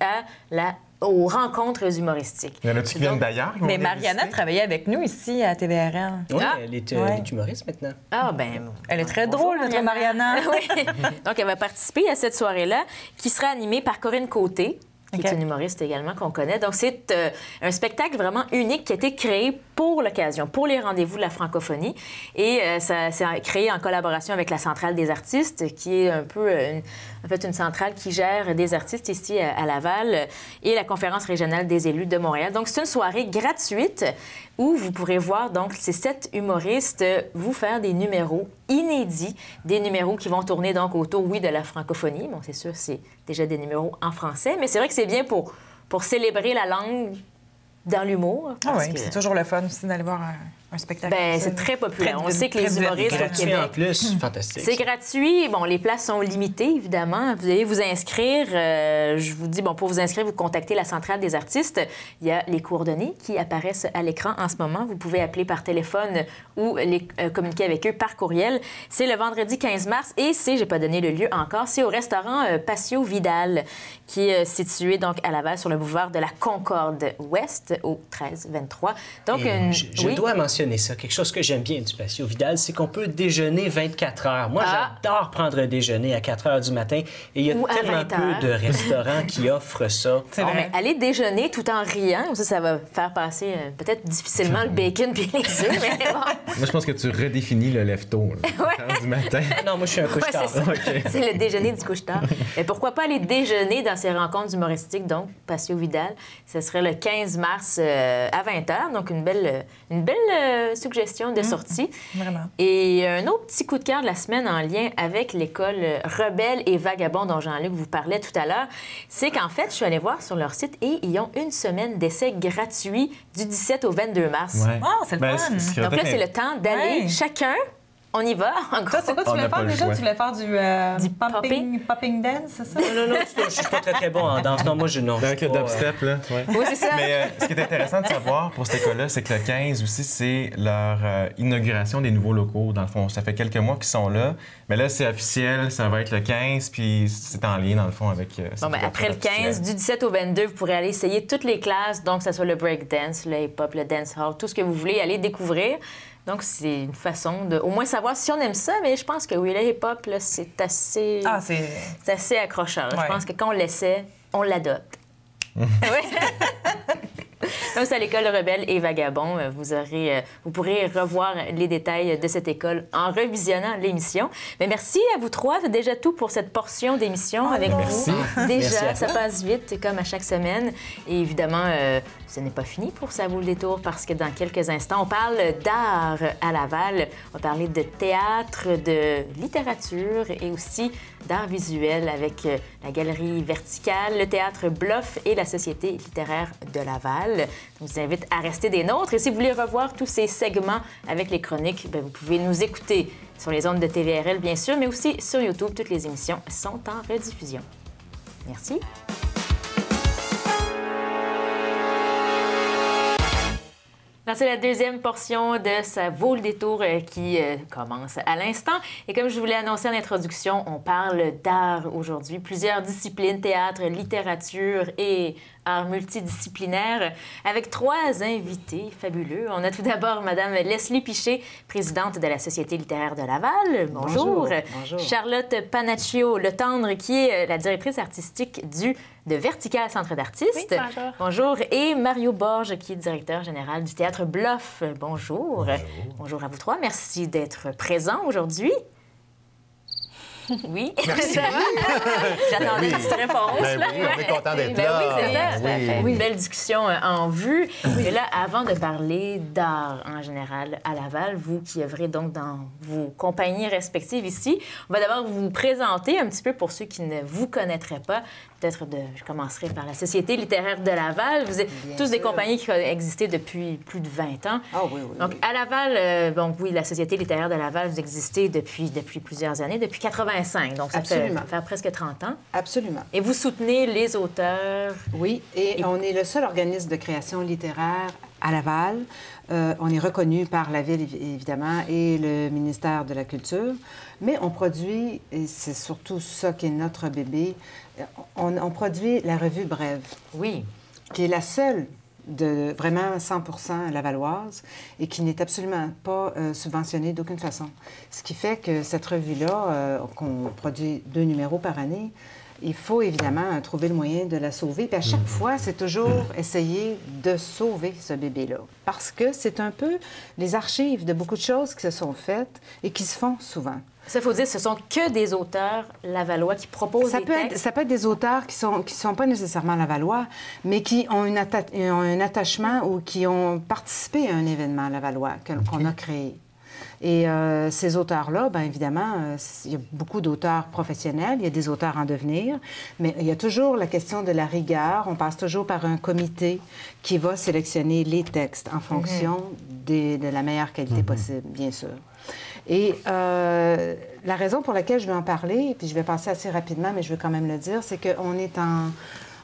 aux rencontres humoristiques. Il y en a-tu qui viennent d'ailleurs? Mais Mariana travaillait avec nous ici à TVRL. Oui, elle est humoriste maintenant. Ah, ben. Elle est très drôle, notre Mariana. Oui. Donc, elle va participer à cette soirée-là, qui sera animée par Corinne Côté, qui est une humoriste également qu'on connaît. Donc, c'est un spectacle vraiment unique qui a été créé pour l'occasion, pour les rendez-vous de la francophonie. Et ça s'est créé en collaboration avec la Centrale des artistes, qui est un peu, une centrale qui gère des artistes ici à Laval, et la Conférence régionale des élus de Montréal. Donc, c'est une soirée gratuite où vous pourrez voir donc ces 7 humoristes vous faire des numéros inédits, des numéros qui vont tourner donc autour, oui, de la francophonie. Bon, c'est sûr, c'est déjà des numéros en français, mais c'est vrai que c'est bien pour célébrer la langue dans l'humour. Ah oui, c'est toujours le fun aussi d'aller voir un spectacle. Bien, c'est très populaire. On sait que les humoristes au Québec... en plus, fantastique. C'est gratuit. Bon, les places sont limitées, évidemment. Vous allez vous inscrire. Je vous dis, bon, pour vous inscrire, vous contactez la Centrale des artistes. Il y a les coordonnées qui apparaissent à l'écran en ce moment. Vous pouvez appeler par téléphone ou communiquer avec eux par courriel. C'est le vendredi 15 mars et j'ai pas donné le lieu encore, c'est au restaurant Patio Vidal, qui est situé donc à Laval sur le boulevard de la Concorde Ouest au 1323. Donc, je dois mentionner ça. Quelque chose que j'aime bien du Patio Vidal, c'est qu'on peut déjeuner 24 heures. Moi, j'adore prendre un déjeuner à 4 heures du matin et il y a tellement peu de restaurants qui offrent ça. Mais allez déjeuner tout en riant. Ça va faire passer peut-être difficilement le bacon puis les œufs, mais bon. Moi, je pense que tu redéfinis le lève-tôt, 4 heures du matin. Non, moi, je suis un couche-tard. C'est le déjeuner du couche-tard. Mais pourquoi pas aller déjeuner dans ces rencontres humoristiques, donc Patio Vidal? Ce serait le 15 mars à 20h, donc une belle suggestion de sortie. Vraiment. Et un autre petit coup de cœur de la semaine en lien avec l'école Rebelle et Vagabond dont Jean-Luc vous parlait tout à l'heure, c'est qu'en fait, je suis allée voir sur leur site et ils ont une semaine d'essai gratuit du 17 au 22 mars. Ouais. Oh, c'est le fun! Donc là, c'est le temps d'aller chacun. On y va. Toi, c'est quoi tu voulais faire déjà? Tu voulais faire du popping dance, c'est ça? Non, je suis pas très bon en danse. Non, moi, avec le dubstep, là. Ouais. Oui, c'est ça. Mais ce qui est intéressant de savoir pour cette école-là, c'est que le 15 aussi, c'est leur inauguration des nouveaux locaux. Dans le fond, ça fait quelques mois qu'ils sont là. Mais là, c'est officiel, ça va être le 15, puis c'est en lien, dans le fond, avec... après le 15, du 17 au 22, vous pourrez aller essayer toutes les classes, donc que ce soit le breakdance, le hip-hop, le dancehall, tout ce que vous voulez, aller découvrir. Donc, c'est une façon de au moins savoir si on aime ça, mais je pense que oui, le hip-hop, là, c'est assez... c'est assez accrocheur. Ouais. Je pense que quand on l'essaie, on l'adopte. Oui. Donc, c'est à l'école Rebelle et Vagabond. Vous pourrez revoir les détails de cette école en revisionnant l'émission. Mais merci à vous trois. C'est déjà tout pour cette portion d'émission avec merci. vous. Déjà, ça passe vite, comme à chaque semaine. Et évidemment, ce n'est pas fini pour Ça vaut le détour parce que dans quelques instants, on parle d'art à Laval. On va parler de théâtre, de littérature et aussi d'art visuel avec la Galerie Verticale, le Théâtre Bluff et la Société littéraire de Laval. Je vous invite à rester des nôtres. Et si vous voulez revoir tous ces segments avec les chroniques, bien, vous pouvez nous écouter sur les ondes de TVRL, bien sûr, mais aussi sur YouTube. Toutes les émissions sont en rediffusion. Merci. C'est la deuxième portion de Ça vaut le détour qui commence à l'instant. Et comme je vous l'ai annoncé en introduction, on parle d'art aujourd'hui. Plusieurs disciplines, théâtre, littérature et art multidisciplinaire, avec trois invités fabuleux. On a tout d'abord Mme Leslie Piché, présidente de la Société littéraire de Laval. Bonjour. Bonjour. Charlotte Panaccio-Letendre, qui est la directrice artistique de Vertical Centre d'artistes. Oui, bonjour. Bonjour. Et Mario Borges, qui est directeur général du Théâtre Bluff. Bonjour. Bonjour. Bonjour à vous trois. Merci d'être présents aujourd'hui. Oui. Merci. J'attendais une petite réponse. Ben oui, on est content d'être là. Oui, c'est ça. Oui. Une belle discussion en vue. Et là, avant de parler d'art en général à Laval, vous qui œuvrez donc dans vos compagnies respectives ici, on va d'abord vous présenter un petit peu pour ceux qui ne vous connaîtraient pas. Je commencerai par la Société littéraire de Laval. Vous êtes tous des compagnies qui ont existé depuis plus de 20 ans. Ah oui. Donc, à Laval, la Société littéraire de Laval, vous existez depuis plusieurs années, depuis 85. Donc, ça fait presque 30 ans. Absolument. Et vous soutenez les auteurs. Oui, et on est le seul organisme de création littéraire à Laval. On est reconnu par la Ville, évidemment, et le ministère de la Culture. Mais on produit, et c'est surtout ça qui est notre bébé, on produit la revue Brève. Oui. Qui est la seule de vraiment 100% lavalloise et qui n'est absolument pas subventionnée d'aucune façon. Ce qui fait que cette revue-là, qu'on produit 2 numéros par année, il faut évidemment trouver le moyen de la sauver. Puis à chaque fois, c'est toujours essayer de sauver ce bébé-là. Parce que c'est un peu les archives de beaucoup de choses qui se sont faites et qui se font souvent. Ça, il faut dire, ce sont que des auteurs lavallois qui proposent des textes. Ça peut être des auteurs qui sont pas nécessairement lavallois, mais qui ont un attachement ou qui ont participé à un événement lavallois qu'on a créé. Et ces auteurs-là, bien évidemment, il y a beaucoup d'auteurs professionnels, il y a des auteurs en devenir, mais il y a toujours la question de la rigueur. On passe toujours par un comité qui va sélectionner les textes en fonction de la meilleure qualité possible, bien sûr. Et la raison pour laquelle je veux en parler, puis je vais passer assez rapidement, mais je veux quand même le dire, c'est qu'on est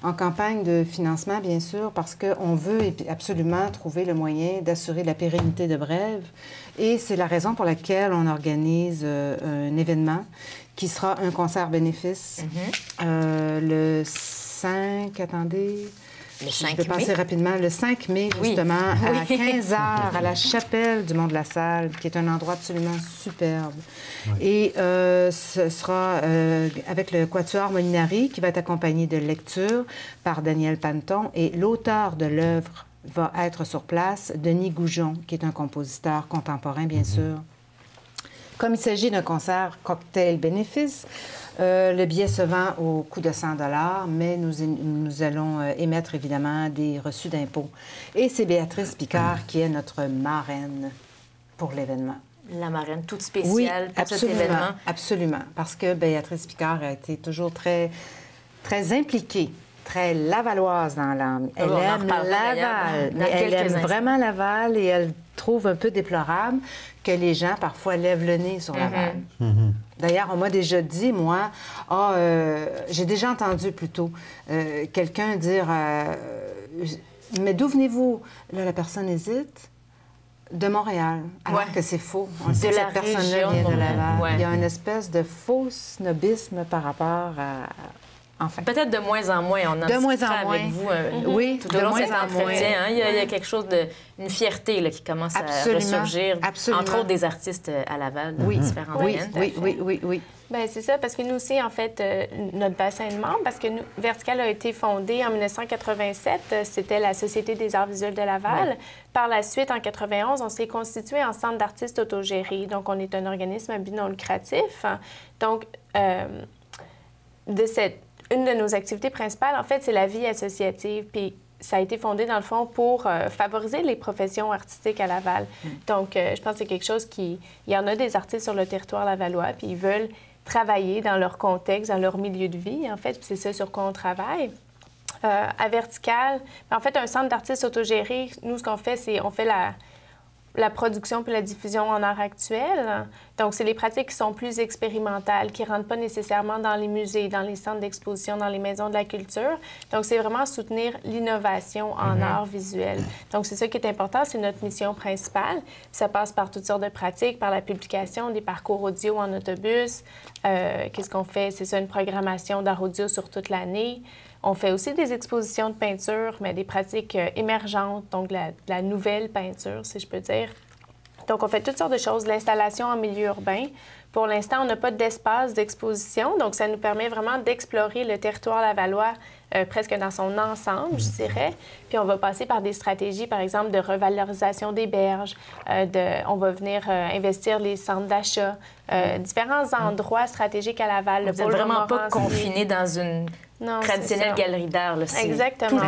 en campagne de financement, bien sûr, parce qu'on veut absolument trouver le moyen d'assurer la pérennité de Brève. Et c'est la raison pour laquelle on organise un événement qui sera un concert bénéfice le 5... Attendez... Le 5 mai. Je vais passer rapidement. Le 5 mai, justement, à 15h, à la chapelle du Mont-de-la-Salle, qui est un endroit absolument superbe. Oui. Et ce sera avec le Quatuor Molinari, qui va être accompagné de lecture par Daniel Panton. Et l'auteur de l'œuvre va être sur place, Denis Goujon, qui est un compositeur contemporain, bien sûr. Comme il s'agit d'un concert cocktail bénéfice, le billet se vend au coût de 100 $, mais nous allons émettre évidemment des reçus d'impôts. Et c'est Béatrice Picard qui est notre marraine pour l'événement. La marraine toute spéciale pour cet événement. Absolument, parce que Béatrice Picard a été toujours très, très impliquée, très lavalloise dans l'âme. Elle aime Laval, mais elle aime vraiment Laval et elle trouve un peu déplorable que les gens, parfois, lèvent le nez sur Laval. D'ailleurs, on m'a déjà dit, moi, j'ai déjà entendu plutôt quelqu'un dire « Mais d'où venez-vous? » Là, la personne hésite. De Montréal, alors que c'est faux. On sait que cette personne-là vient de Laval. Il y a une espèce de faux snobisme par rapport enfin. Peut-être de moins en moins. On en discutera avec vous oui, tout au long de cet entretien. Il y a quelque chose une fierté là, qui commence à ressurgir, entre autres des artistes à Laval, de différents domaines. Oui. Bien, c'est ça, parce que nous aussi, en fait, notre bassin de membres, parce que Vertical a été fondé en 1987, c'était la Société des arts visuels de Laval. Par la suite, en 91, on s'est constitué en centre d'artistes autogérés. Donc, on est un organisme à but non lucratif. Donc, une de nos activités principales, en fait, c'est la vie associative. Puis, ça a été fondé, dans le fond, pour favoriser les professions artistiques à Laval. Donc, je pense que c'est quelque chose qui... Il y en a des artistes sur le territoire lavallois, puis ils veulent travailler dans leur contexte, dans leur milieu de vie, en fait. Puis c'est ça sur quoi on travaille. À Vertical, en fait, un centre d'artistes autogérés, nous, ce qu'on fait, c'est on fait la production puis la diffusion en art actuel. Donc, c'est les pratiques qui sont plus expérimentales, qui ne rentrent pas nécessairement dans les musées, dans les centres d'exposition, dans les maisons de la culture. Donc, c'est vraiment soutenir l'innovation en art visuel. Donc, c'est ça qui est important, c'est notre mission principale. Ça passe par toutes sortes de pratiques, par la publication des parcours audio en autobus. Qu'est-ce qu'on fait? C'est ça, une programmation d'art audio sur toute l'année. On fait aussi des expositions de peinture, mais des pratiques émergentes, donc la nouvelle peinture, si je peux dire. Donc, on fait toutes sortes de choses. L'installation en milieu urbain. Pour l'instant, on n'a pas d'espace d'exposition, donc ça nous permet vraiment d'explorer le territoire lavallois presque dans son ensemble, je dirais. Puis on va passer par des stratégies, par exemple, de revalorisation des berges. On va venir investir les centres d'achat, différents endroits stratégiques à Laval. Vous n'êtes vraiment pas confiné dans une traditionnelle galerie d'art. Exactement. Tout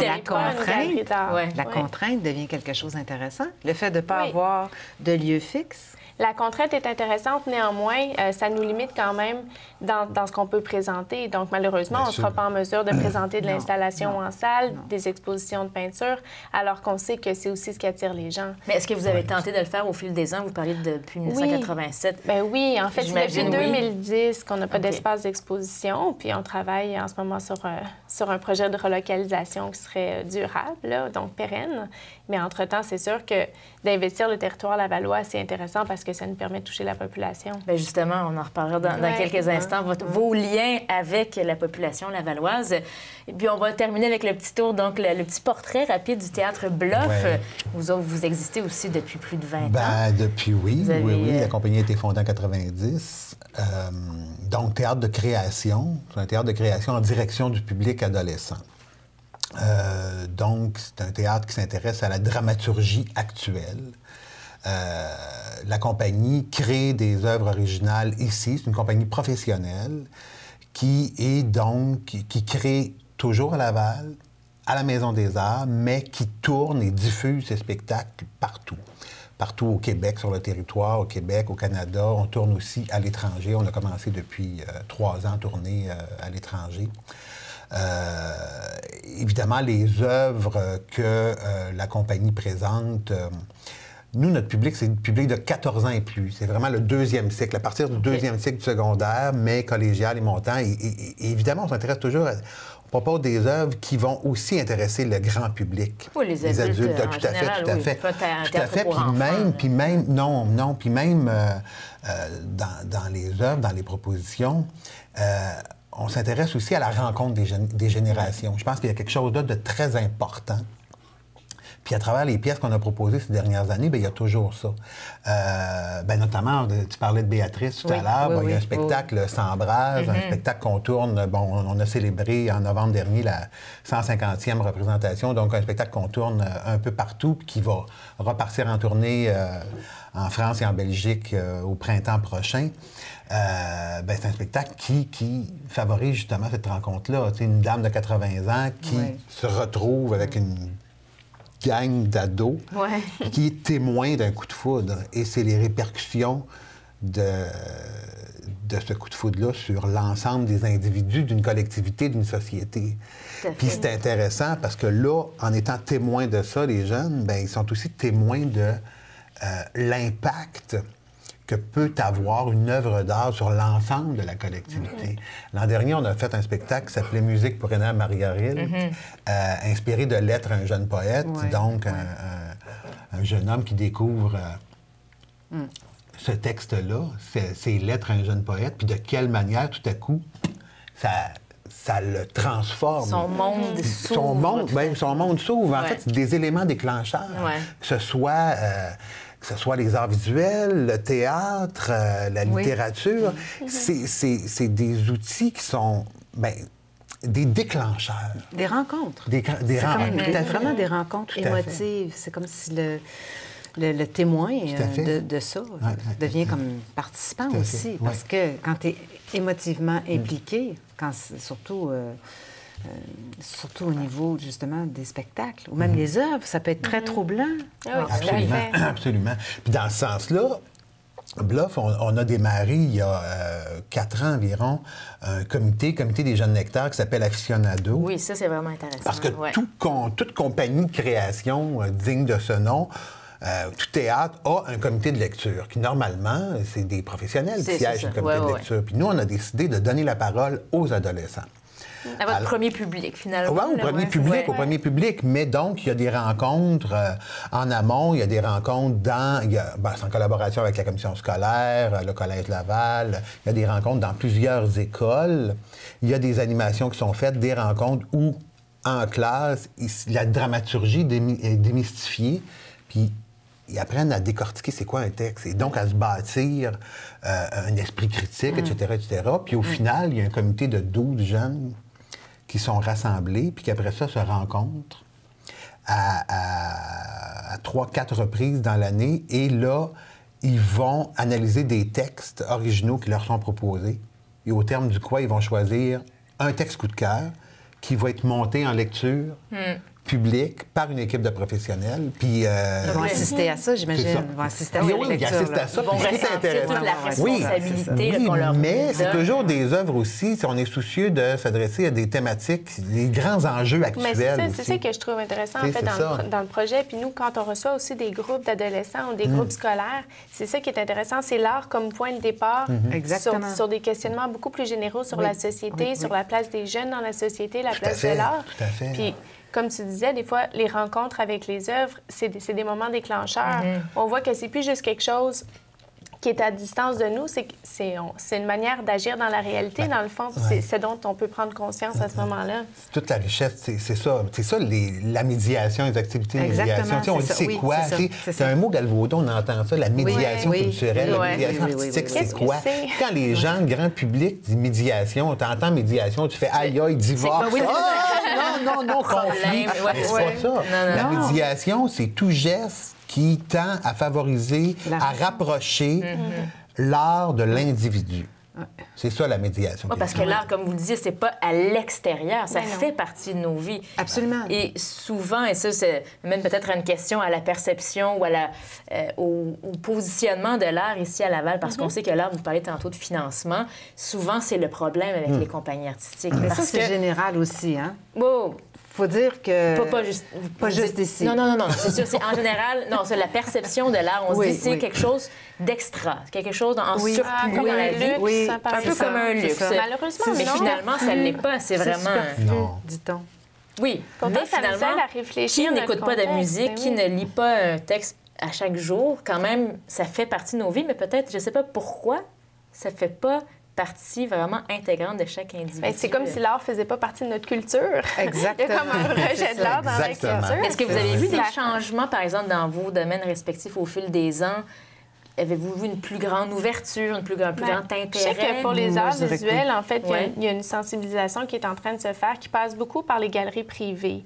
la contrainte devient quelque chose d'intéressant. Le fait de ne pas avoir de lieu fixe. La contrainte est intéressante, néanmoins, ça nous limite quand même dans ce qu'on peut présenter. Donc, malheureusement, on ne sera pas en mesure de présenter de l'installation en salle, des expositions de peinture, alors qu'on sait que c'est aussi ce qui attire les gens. Mais est-ce que vous avez tenté de le faire au fil des ans? Vous parlez depuis 1987. Bien oui, en fait, c'est depuis 2010 qu'on n'a pas d'espace d'exposition, puis on travaille en ce moment sur un projet de relocalisation qui serait durable, là, donc pérenne. Mais entre-temps, c'est sûr que d'investir le territoire lavallois, c'est intéressant parce que ça nous permet de toucher la population. Bien justement, on en reparlera dans quelques instants, vos liens avec la population lavalloise. Et puis, on va terminer avec le petit tour, donc le petit portrait rapide du Théâtre Bluff. Vous existez aussi depuis plus de 20 ans. Depuis, oui. La compagnie a été fondée en 90. Donc, théâtre de création. C'est un théâtre de création en direction du public adolescent. Donc, c'est un théâtre qui s'intéresse à la dramaturgie actuelle. La compagnie crée des œuvres originales ici. C'est une compagnie professionnelle qui crée toujours à Laval, à la Maison des Arts, mais qui tourne et diffuse ses spectacles partout. Partout au Québec, sur le territoire, au Québec, au Canada. On tourne aussi à l'étranger. On a commencé depuis 3 ans à tourner à l'étranger. Évidemment, les œuvres que la compagnie présente, nous, notre public, c'est le public de 14 ans et plus. C'est vraiment le 2e cycle, à partir du 2e cycle du secondaire, mais collégial et montant. Et évidemment, on s'intéresse toujours on propose des œuvres qui vont aussi intéresser le grand public. Oui, les adultes en tout à général, fait. Tout à fait. Puis même, dans les œuvres, dans les propositions, on s'intéresse aussi à la rencontre des générations. Je pense qu'il y a quelque chose là de très important. Puis à travers les pièces qu'on a proposées ces dernières années, bien, il y a toujours ça. Notamment, tu parlais de Béatrice tout à l'heure. Il y a un spectacle S'embrase, un spectacle qu'on tourne. Bon, on a célébré en novembre dernier la 150e représentation. Donc, un spectacle qu'on tourne un peu partout, puis qui va repartir en tournée en France et en Belgique au printemps prochain. C'est un spectacle qui favorise justement cette rencontre-là. Une dame de 80 ans qui se retrouve avec une gang d'ados qui est témoin d'un coup de foudre. Et c'est les répercussions de ce coup de foudre-là sur l'ensemble des individus d'une collectivité, d'une société. Puis c'est intéressant parce que là, en étant témoins de ça, les jeunes, ils sont aussi témoins de l'impact que peut avoir une œuvre d'art sur l'ensemble de la collectivité. L'an dernier, on a fait un spectacle qui s'appelait « Musique pour Rénal Margaril », inspiré de « Lettres à un jeune poète », donc un jeune homme qui découvre ce texte-là, ces lettres à un jeune poète, puis de quelle manière, tout à coup, ça le transforme. Son monde s'ouvre. Son monde s'ouvre. En fait, c'est des éléments déclencheurs. Que ce soit les arts visuels, le théâtre, la littérature, c'est des outils qui sont des déclencheurs. Des rencontres. Des rencontres. Vraiment des rencontres émotives. C'est comme si le témoin de ça devient comme participant aussi. Parce que quand tu es émotivement impliqué, surtout au niveau, justement, des spectacles, ou même des œuvres, ça peut être très troublant. Absolument. Puis dans ce sens-là, Bluff, on a démarré il y a 4 ans environ un comité des jeunes lecteurs qui s'appelle Aficionado. Oui, ça, c'est vraiment intéressant. Parce que toute compagnie de création digne de ce nom, tout théâtre a un comité de lecture qui, normalement, c'est des professionnels qui siègent au comité de lecture. Puis nous, on a décidé de donner la parole aux adolescents. À votre premier public, finalement. Oui, au premier public. Mais donc, il y a des rencontres en amont, il y a des rencontres c'est en collaboration avec la commission scolaire, le Collège Laval, il y a des rencontres dans plusieurs écoles. Il y a des animations qui sont faites, des rencontres où, en classe, la dramaturgie est démystifiée, puis ils apprennent à décortiquer c'est quoi un texte et donc à se bâtir un esprit critique, etc., etc. Puis au final, il y a un comité de 12 jeunes qui sont rassemblés, puis qui après ça se rencontrent à 3-4 reprises dans l'année. Et là, ils vont analyser des textes originaux qui leur sont proposés. Et au terme du quoi, ils vont choisir un texte coup de cœur qui va être monté en lecture publique par une équipe de professionnels. Puis, ils vont assister à ça, j'imagine. Ils vont assister à ils assistent à ça. Ils vont ressentir toute la responsabilité qu'on leur mais c'est toujours des œuvres aussi, si on est soucieux de s'adresser à des thématiques, des grands enjeux actuels. Mais c'est ça que je trouve intéressant, en fait, dans le projet. Puis nous, quand on reçoit aussi des groupes d'adolescents ou des groupes scolaires, c'est ça qui est intéressant, c'est l'art comme point de départ sur des questionnements beaucoup plus généraux sur la société, sur la place des jeunes dans la société, la place de l'art. Tout à fait. Puis, comme tu disais, des fois, les rencontres avec les œuvres, c'est des moments déclencheurs. On voit que c'est plus juste quelque chose qui est à distance de nous, c'est une manière d'agir dans la réalité, dans le fond. C'est ce dont on peut prendre conscience à ce moment-là. Toute la richesse, c'est ça. C'est ça, la médiation, les activités de médiation. On dit c'est quoi? C'est un mot galvaudon, on entend ça, la médiation culturelle, la médiation artistique, c'est quoi? Quand les gens, le grand public, disent médiation, tu entends médiation, tu fais aïe, aïe, divorce. Non, conflit. C'est pas ça. La médiation, c'est tout geste qui tend à favoriser, à rapprocher l'art de l'individu. C'est ça, la médiation. Parce que l'art, comme vous le disiez, c'est pas à l'extérieur, ça fait partie de nos vies. Absolument. Et souvent, et ça, c'est même peut-être une question à la perception ou au positionnement de l'art ici à Laval, parce qu'on sait que l'art, vous parlez tantôt de financement, souvent, c'est le problème avec les compagnies artistiques. Mais ça, c'est général aussi, hein? Bon. Faut dire que... Pas juste ici. Non, c'est sûr. C'est en général... Non, c'est la perception de l'art. On se dit c'est quelque chose d'extra, quelque chose en surplus dans la vie. Un peu comme un luxe. Malheureusement, mais finalement, ça ne l'est pas. C'est vraiment... Non. Dit-on. Oui, pourtant, mais finalement, à réfléchir qui n'écoute pas de musique, qui ne lit pas un texte à chaque jour, quand même, ça fait partie de nos vies, mais peut-être, je ne sais pas pourquoi, ça ne fait pas partie vraiment intégrante de chaque individu. Bien, c'est comme si l'art ne faisait pas partie de notre culture. Exactement. Il y a comme un rejet de l'art dans la culture. Est-ce que vous avez vu des changements, par exemple, dans vos domaines respectifs au fil des ans? Avez-vous vu une plus grande ouverture, un plus grand intérêt? Je sais que pour les arts visuels, en fait, il y a une sensibilisation qui est en train de se faire, qui passe beaucoup par les galeries privées.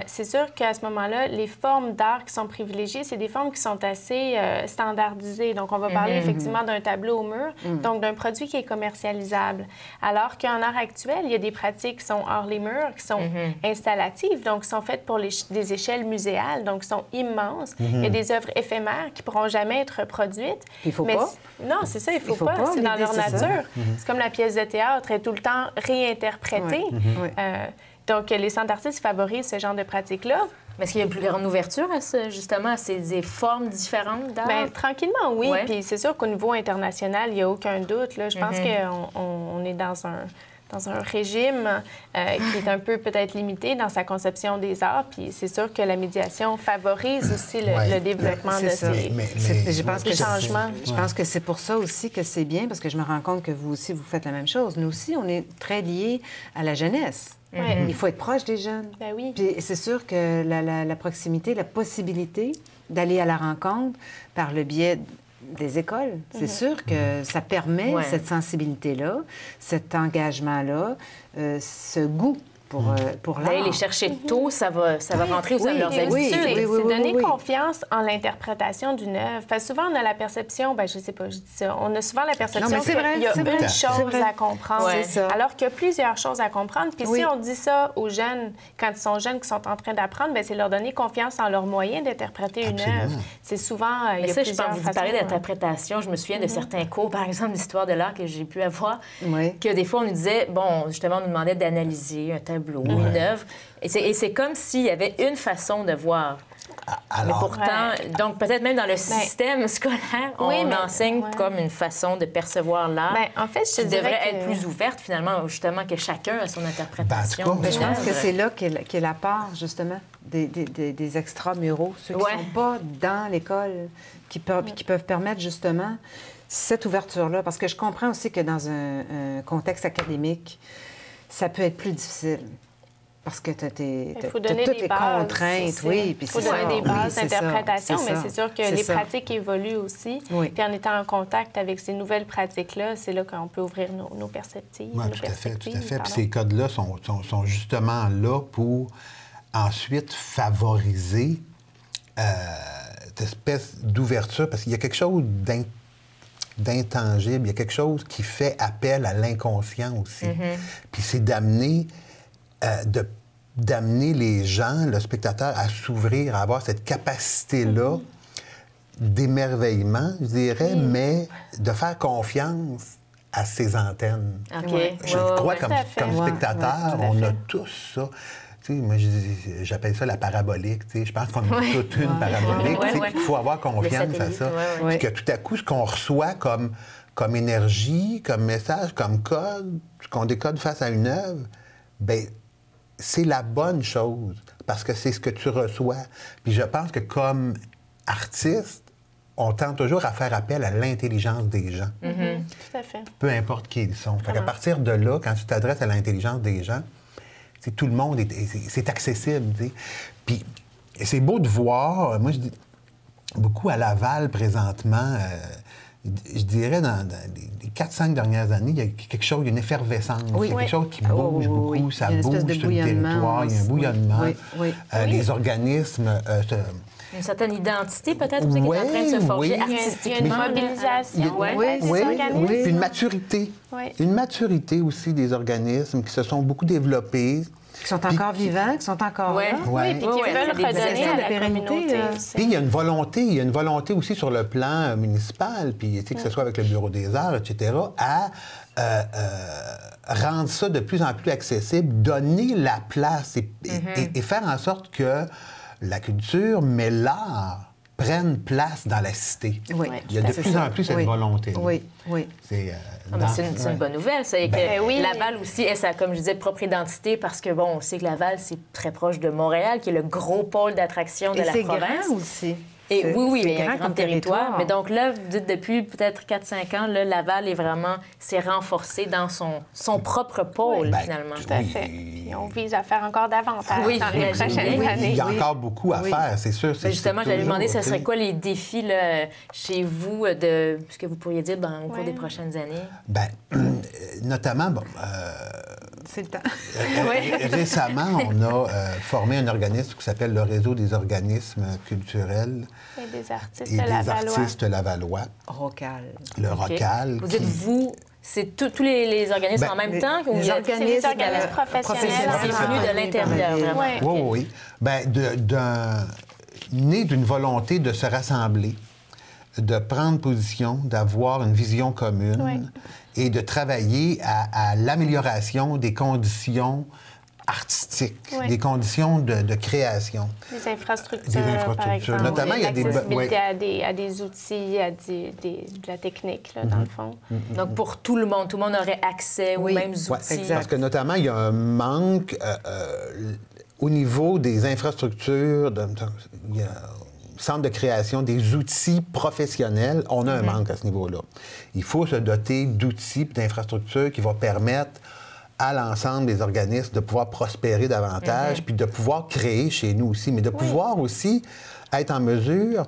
C'est sûr qu'à ce moment-là, les formes d'art qui sont privilégiées, c'est des formes qui sont assez standardisées. Donc, on va parler effectivement d'un tableau au mur, donc d'un produit qui est commercialisable. Alors qu'en art actuel, il y a des pratiques qui sont hors les murs, qui sont installatives, donc qui sont faites pour des échelles muséales, donc qui sont immenses. Il y a des œuvres éphémères qui ne pourront jamais être reproduites. Il faut pas. Non, c'est ça, il faut pas. C'est dans leur nature. C'est comme la pièce de théâtre, elle est tout le temps réinterprétée. Donc, les centres d'artistes favorisent ce genre de pratiques-là. Mais est-ce qu'il y a une plus grande ouverture justement à ces formes différentes d'art? Bien, tranquillement, oui. Puis c'est sûr qu'au niveau international, il n'y a aucun doute. Là. Je pense qu'on est dans un régime qui est un peu peut-être limité dans sa conception des arts. Puis c'est sûr que la médiation favorise aussi le développement de ces changements. Je pense que c'est pour ça aussi que c'est bien, parce que je me rends compte que vous aussi, vous faites la même chose. Nous aussi, on est très liés à la jeunesse. Il faut être proche des jeunes. Ben oui. Puis c'est sûr que la proximité, la possibilité d'aller à la rencontre par le biais des écoles, c'est sûr que ça permet cette sensibilité-là, cet engagement-là, ce goût pour l'art. D'aller les chercher tôt, ça va rentrer aussi dans leurs habitudes. C'est donner confiance en l'interprétation d'une œuvre. Parce que souvent, on a la perception, je sais pas, je dis ça, on a souvent la perception qu'il y a une chose à comprendre, alors qu'il y a plusieurs choses à comprendre. Puis si on dit ça aux jeunes, quand ils sont jeunes, qui sont en train d'apprendre, c'est leur donner confiance en leurs moyens d'interpréter une œuvre. C'est souvent, il y a plusieurs façons. Vous parlez d'interprétation, je me souviens de certains cours, par exemple, d'histoire de l'art que j'ai pu avoir, que des fois, on nous disait, justement, on nous demandait d'analyser un tableau, une œuvre. Et c'est comme s'il y avait une façon de voir. Mais pourtant, donc peut-être même dans le système scolaire, on enseigne comme une façon de percevoir l'art en fait, je devrait être plus ouverte, finalement, justement, que chacun a son interprétation. Je pense que c'est là qu'est la part, justement, des extramuraux, ceux qui ne sont pas dans l'école, qui peuvent permettre, justement, cette ouverture-là. Parce que je comprends aussi que dans un contexte académique, ça peut être plus difficile. Parce que tu as toutes les contraintes, Il faut donner des bases d'interprétation, mais c'est sûr que les pratiques évoluent aussi. Puis en étant en contact avec ces nouvelles pratiques-là, c'est là qu'on peut ouvrir nos perspectives. Oui, tout à fait. Puis ces codes-là sont justement là pour ensuite favoriser cette espèce d'ouverture, parce qu'il y a quelque chose d'intangible, il y a quelque chose qui fait appel à l'inconscient aussi. Puis c'est d'amener les gens, le spectateur, à s'ouvrir, à avoir cette capacité-là d'émerveillement, je dirais, mais de faire confiance à ses antennes. Je crois comme spectateur, on a tous ça. Tu sais, moi, j'appelle ça la parabolique. Tu sais, je pense qu'on a toute une parabolique. Il faut avoir confiance à ça. Puis que tout à coup, ce qu'on reçoit comme énergie, comme message, comme code, ce qu'on décode face à une œuvre, bien, c'est la bonne chose, parce que c'est ce que tu reçois. Puis je pense que comme artiste, on tend toujours à faire appel à l'intelligence des gens. Tout à fait. Peu importe qui ils sont. Fait qu'à partir de là, quand tu t'adresses à l'intelligence des gens, tout le monde, c'est accessible. T'sais. Puis c'est beau de voir, moi je dis beaucoup à Laval présentement, je dirais dans les 4-5 dernières années, il y a quelque chose, il y a une effervescence, il y a quelque chose qui bouge beaucoup, ça bouge sur le territoire, il y a un bouillonnement. Les organismes... une certaine identité, peut-être, qui est en train de se forger artistiquement. Il y a une mobilisation des organismes. Puis une maturité. Une maturité aussi des organismes qui se sont beaucoup développés. Qui sont encore vivants, qui sont encore là. Puis qui veulent redonner à la communauté. Puis il y a une volonté aussi sur le plan municipal, puis que ce soit avec le Bureau des arts, etc., à rendre ça de plus en plus accessible, donner la place et faire en sorte que la culture, mais l'art prennent place dans la cité. Il y a de plus en plus cette volonté. C'est une bonne nouvelle. C'est que Laval aussi a comme je disais, propre identité, parce que, on sait que Laval, c'est très proche de Montréal, qui est le gros pôle d'attraction de la province. C'est grand aussi. Et il y a un grand territoire. Mais donc là, vous dites depuis peut-être 4-5 ans, là, Laval s'est renforcé dans son propre pôle, finalement. Tout à fait. Puis on vise à faire encore davantage dans les prochaines années. Il y a encore beaucoup à faire, c'est sûr. Justement, j'allais demander, ce serait quoi les défis là, chez vous, de ce que vous pourriez dire au cours des prochaines années? Bien, notamment, c'est le temps. Récemment, on a formé un organisme qui s'appelle le Réseau des organismes culturels et des artistes lavallois. ROCAL. Le ROCAL. Vous dites vous, c'est tous les organismes en même temps? Les organismes professionnels venus de l'intérieur, vraiment. Oui. Bien, né d'une volonté de se rassembler, de prendre position, d'avoir une vision commune et de travailler à l'amélioration des conditions artistiques, des conditions de création. Des infrastructures, par exemple. Notamment, il y a l'accessibilité à des outils, de la technique, là, dans le fond. Donc, pour tout le monde aurait accès aux mêmes outils. Parce que notamment, il y a un manque au niveau des infrastructures, il y a centre de création, des outils professionnels. On a un manque à ce niveau-là. Il faut se doter d'outils et d'infrastructures qui vont permettre à l'ensemble des organismes de pouvoir prospérer davantage, puis de pouvoir créer chez nous aussi, mais de pouvoir aussi être en mesure,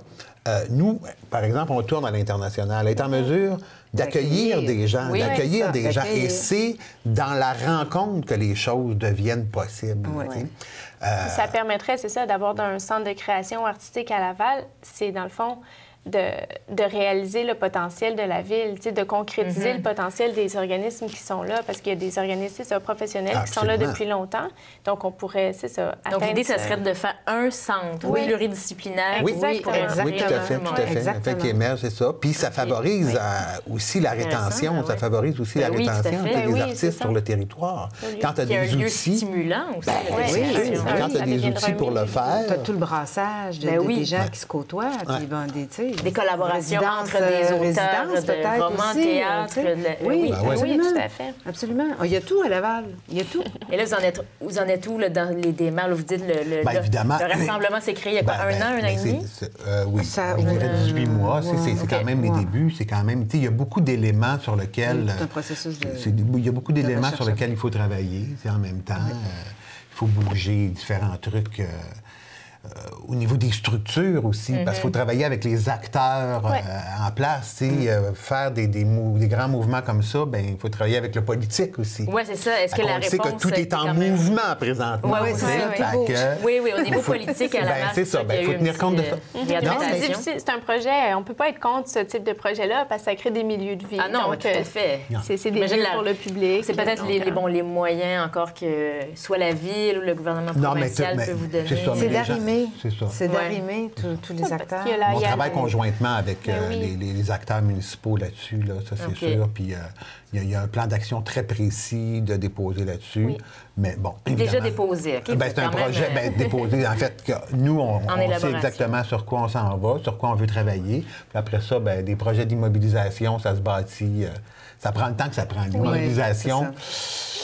nous, par exemple, on tourne à l'international, être en mesure d'accueillir des gens, Et c'est dans la rencontre que les choses deviennent possibles. Ça permettrait, c'est ça, d'avoir un centre de création artistique à Laval. C'est, dans le fond, de réaliser le potentiel de la ville, de concrétiser le potentiel des organismes qui sont là, parce qu'il y a des organismes professionnels qui sont là depuis longtemps. Donc, on pourrait, c'est ça, atteindre... Donc, l'idée, ça serait de faire un centre pluridisciplinaire. Oui, tout à fait. Qui émerge, c'est ça. Puis, ça favorise aussi la rétention. Ça favorise aussi la rétention des artistes sur le territoire. Quand tu as des outils... stimulant aussi. Quand tu as des outils pour le faire... Tu as tout le brassage des gens qui se côtoient, des collaborations entre des auteurs de romans, aussi, théâtre. Oui, tout à fait. Absolument. Il y a tout à Laval. Il y a tout. Et là, vous en êtes où là, dans les démarches? Vous dites le rassemblement s'est créé il y a quoi, un an et demi? Oui, je dirais 18 mois. C'est quand même les débuts. C'est quand même... Il y a beaucoup d'éléments sur lesquels... C'est un processus de... Il y a beaucoup d'éléments sur lesquels il faut travailler. En même temps, il faut bouger différents trucs... au niveau des structures aussi, parce qu'il faut travailler avec les acteurs en place. Faire des grands mouvements comme ça, bien, il faut travailler avec le politique aussi. Oui, c'est ça. Est-ce que la réponse... On sait que tout est en mouvement présentement. Oui, au niveau politique, à la base, c'est ça. Il faut tenir compte de ça. C'est difficile. C'est un projet... On ne peut pas être contre ce type de projet-là parce que ça crée des milieux de vie. Ah non, tout à fait. C'est des lieux pour le public. C'est peut-être les moyens encore que soit la ville ou le gouvernement provincial peut vous donner. C'est d'arrimer. C'est d'arrimer tous les acteurs. On travaille conjointement avec les acteurs municipaux là-dessus, ça c'est sûr. Puis il y a un plan d'action très précis de déposer là-dessus. Mais bon, évidemment... Déjà déposé, OK? C'est un projet déposé. En fait, nous, on sait exactement sur quoi on s'en va, sur quoi on veut travailler. Puis après ça, des projets d'immobilisation, ça se bâtit. Ça prend le temps que ça prend. L'immobilisation...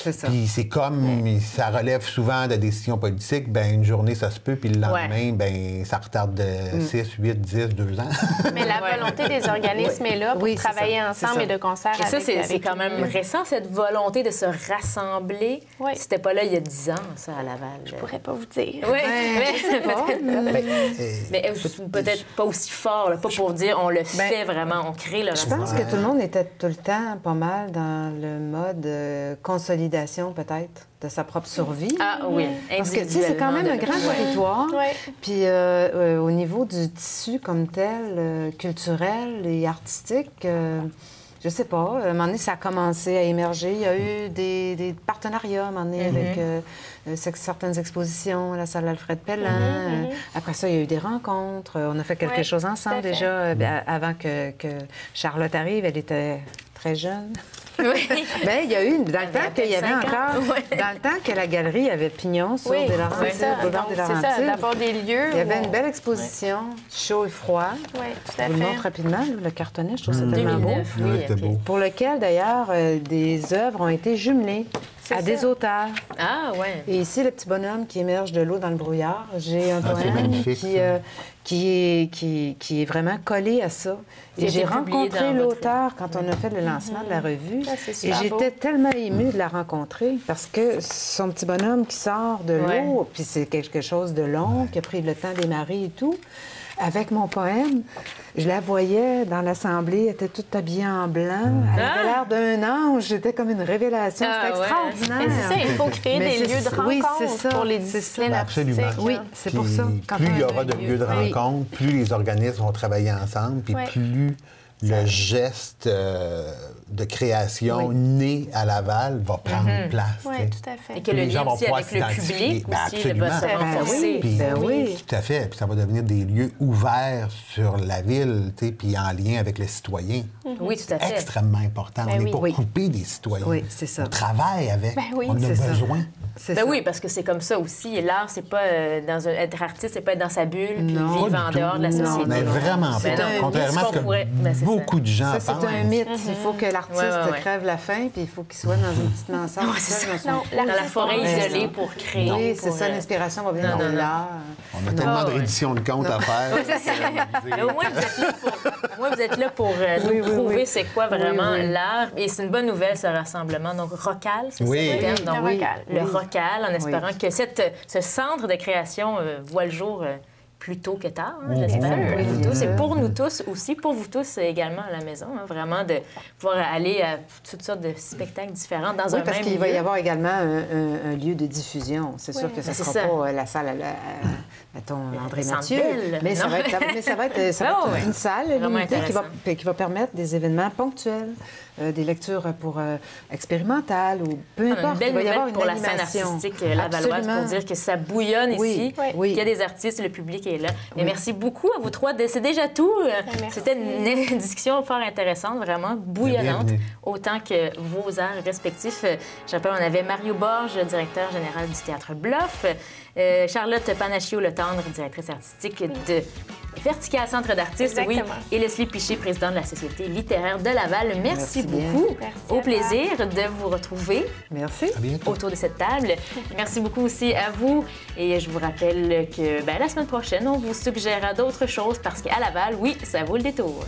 C'est ça. Puis c'est comme ça relève souvent de décisions politiques, une journée ça se peut, puis le lendemain, ça retarde de 6, 8, 10, 2 ans. Mais la volonté des organismes est là pour travailler ensemble et de concert avec. Et ça, c'est quand même récent, cette volonté de se rassembler. C'était pas là il y a 10 ans, ça, à Laval. Je pourrais pas vous dire. Oui, mais peut-être pas aussi fort, pas pour dire on le fait vraiment, on crée le rassemblement. Je pense que tout le monde était tout le temps pas mal dans le mode consolidation peut-être de sa propre survie. Ah oui, parce que c'est quand même un grand territoire. Puis au niveau du tissu comme tel, culturel et artistique, je sais pas, à un moment donné, ça a commencé à émerger. Il y a eu des partenariats à un moment donné avec certaines expositions, la salle Alfred Pellin. Après ça, il y a eu des rencontres. On a fait quelque chose ensemble déjà avant que Charlotte arrive. Elle était très jeune. Bien, il y a eu, dans le temps qu'il y avait encore, dans le temps que la galerie avait pignon sur des Laurentides, boulevard des Laurentides. C'est ça, d'avoir des lieux. Il y avait une belle exposition, chaud et froid. Oui, tout à fait. Je vous le montre rapidement, le cartonnet, je trouve ça tellement beau. Pour lequel, d'ailleurs, des œuvres ont été jumelées à des auteurs. Ah, ouais. Et ici, le petit bonhomme qui émerge de l'eau dans le brouillard, j'ai un poème qui est vraiment collé à ça. Et j'ai rencontré l'auteur quand on a fait le lancement de la revue. Et j'étais tellement émue de la rencontrer parce que son petit bonhomme qui sort de l'eau, puis c'est quelque chose de long, qui a pris le temps d'émarrer et tout. Avec mon poème, je la voyais dans l'Assemblée, elle était toute habillée en blanc. Elle avait l'air d'un ange, c'était comme une révélation. C'était extraordinaire. Mais c'est ça, il faut créer des lieux de rencontre pour les disciplines artistiques. Absolument. Oui, c'est pour ça. Plus il y aura de lieux de rencontre, plus les organismes vont travailler ensemble, puis plus le geste de création né à Laval va prendre place. Oui, tout à fait. Et que le lien aussi avec le public aussi va se renforcer. Oui, tout à fait. Puis ça va devenir des lieux ouverts sur la ville, puis en lien avec les citoyens. Oui, tout à fait. Extrêmement important. On n'est pas coupé des citoyens. Oui, c'est ça. On travaille avec. On a besoin. Ben oui, parce que c'est comme ça aussi. Et l'art, c'est pas être artiste, c'est pas être dans sa bulle, puis vivre en dehors de la société. Non, mais vraiment pas. Contrairement à ce que beaucoup de gens pensent. Ça, c'est un mythe. Il faut que l'artiste crève la faim, puis il faut qu'il soit dans une petite mansarde. Dans la forêt isolée pour créer. Oui, c'est ça, l'inspiration va venir de l'art. On a tellement de rééditions de comptes à faire. Au moins, vous êtes là pour nous prouver c'est quoi vraiment l'art. Et c'est une bonne nouvelle, ce rassemblement. Donc, Rocal, c'est ça le terme? Donc, le Rocal, en espérant que ce centre de création voit le jour plus tôt que tard, j'espère, pour vous tous. Et pour nous tous aussi, pour vous tous également à la maison, vraiment de pouvoir aller à toutes sortes de spectacles différents dans un même lieu. Parce qu'il va y avoir également un lieu de diffusion. C'est sûr que ce ne sera pas la salle mettons, André Mathieu, mais ça va être une salle limitée qui va permettre des événements ponctuels, des lectures pour expérimentales ou peu importe. Une belle nouvelle pour la scène artistique lavalloise pour dire que ça bouillonne ici, qu'il y a des artistes, le public est là. Mais merci beaucoup à vous trois. C'est déjà tout. C'était une discussion fort intéressante, vraiment bouillonnante, autant que vos arts respectifs. Je rappelle, on avait Mario Borges, directeur général du Théâtre Bluff, Charlotte Panaccio-Letendre, directrice artistique de Vertical Centre d'artistes, et Leslie Piché, présidente de la Société littéraire de Laval. Merci beaucoup. Au plaisir de vous retrouver autour de cette table. Merci beaucoup aussi à vous. Et je vous rappelle que la semaine prochaine, on vous suggérera d'autres choses parce qu'à Laval, oui, ça vaut le détour.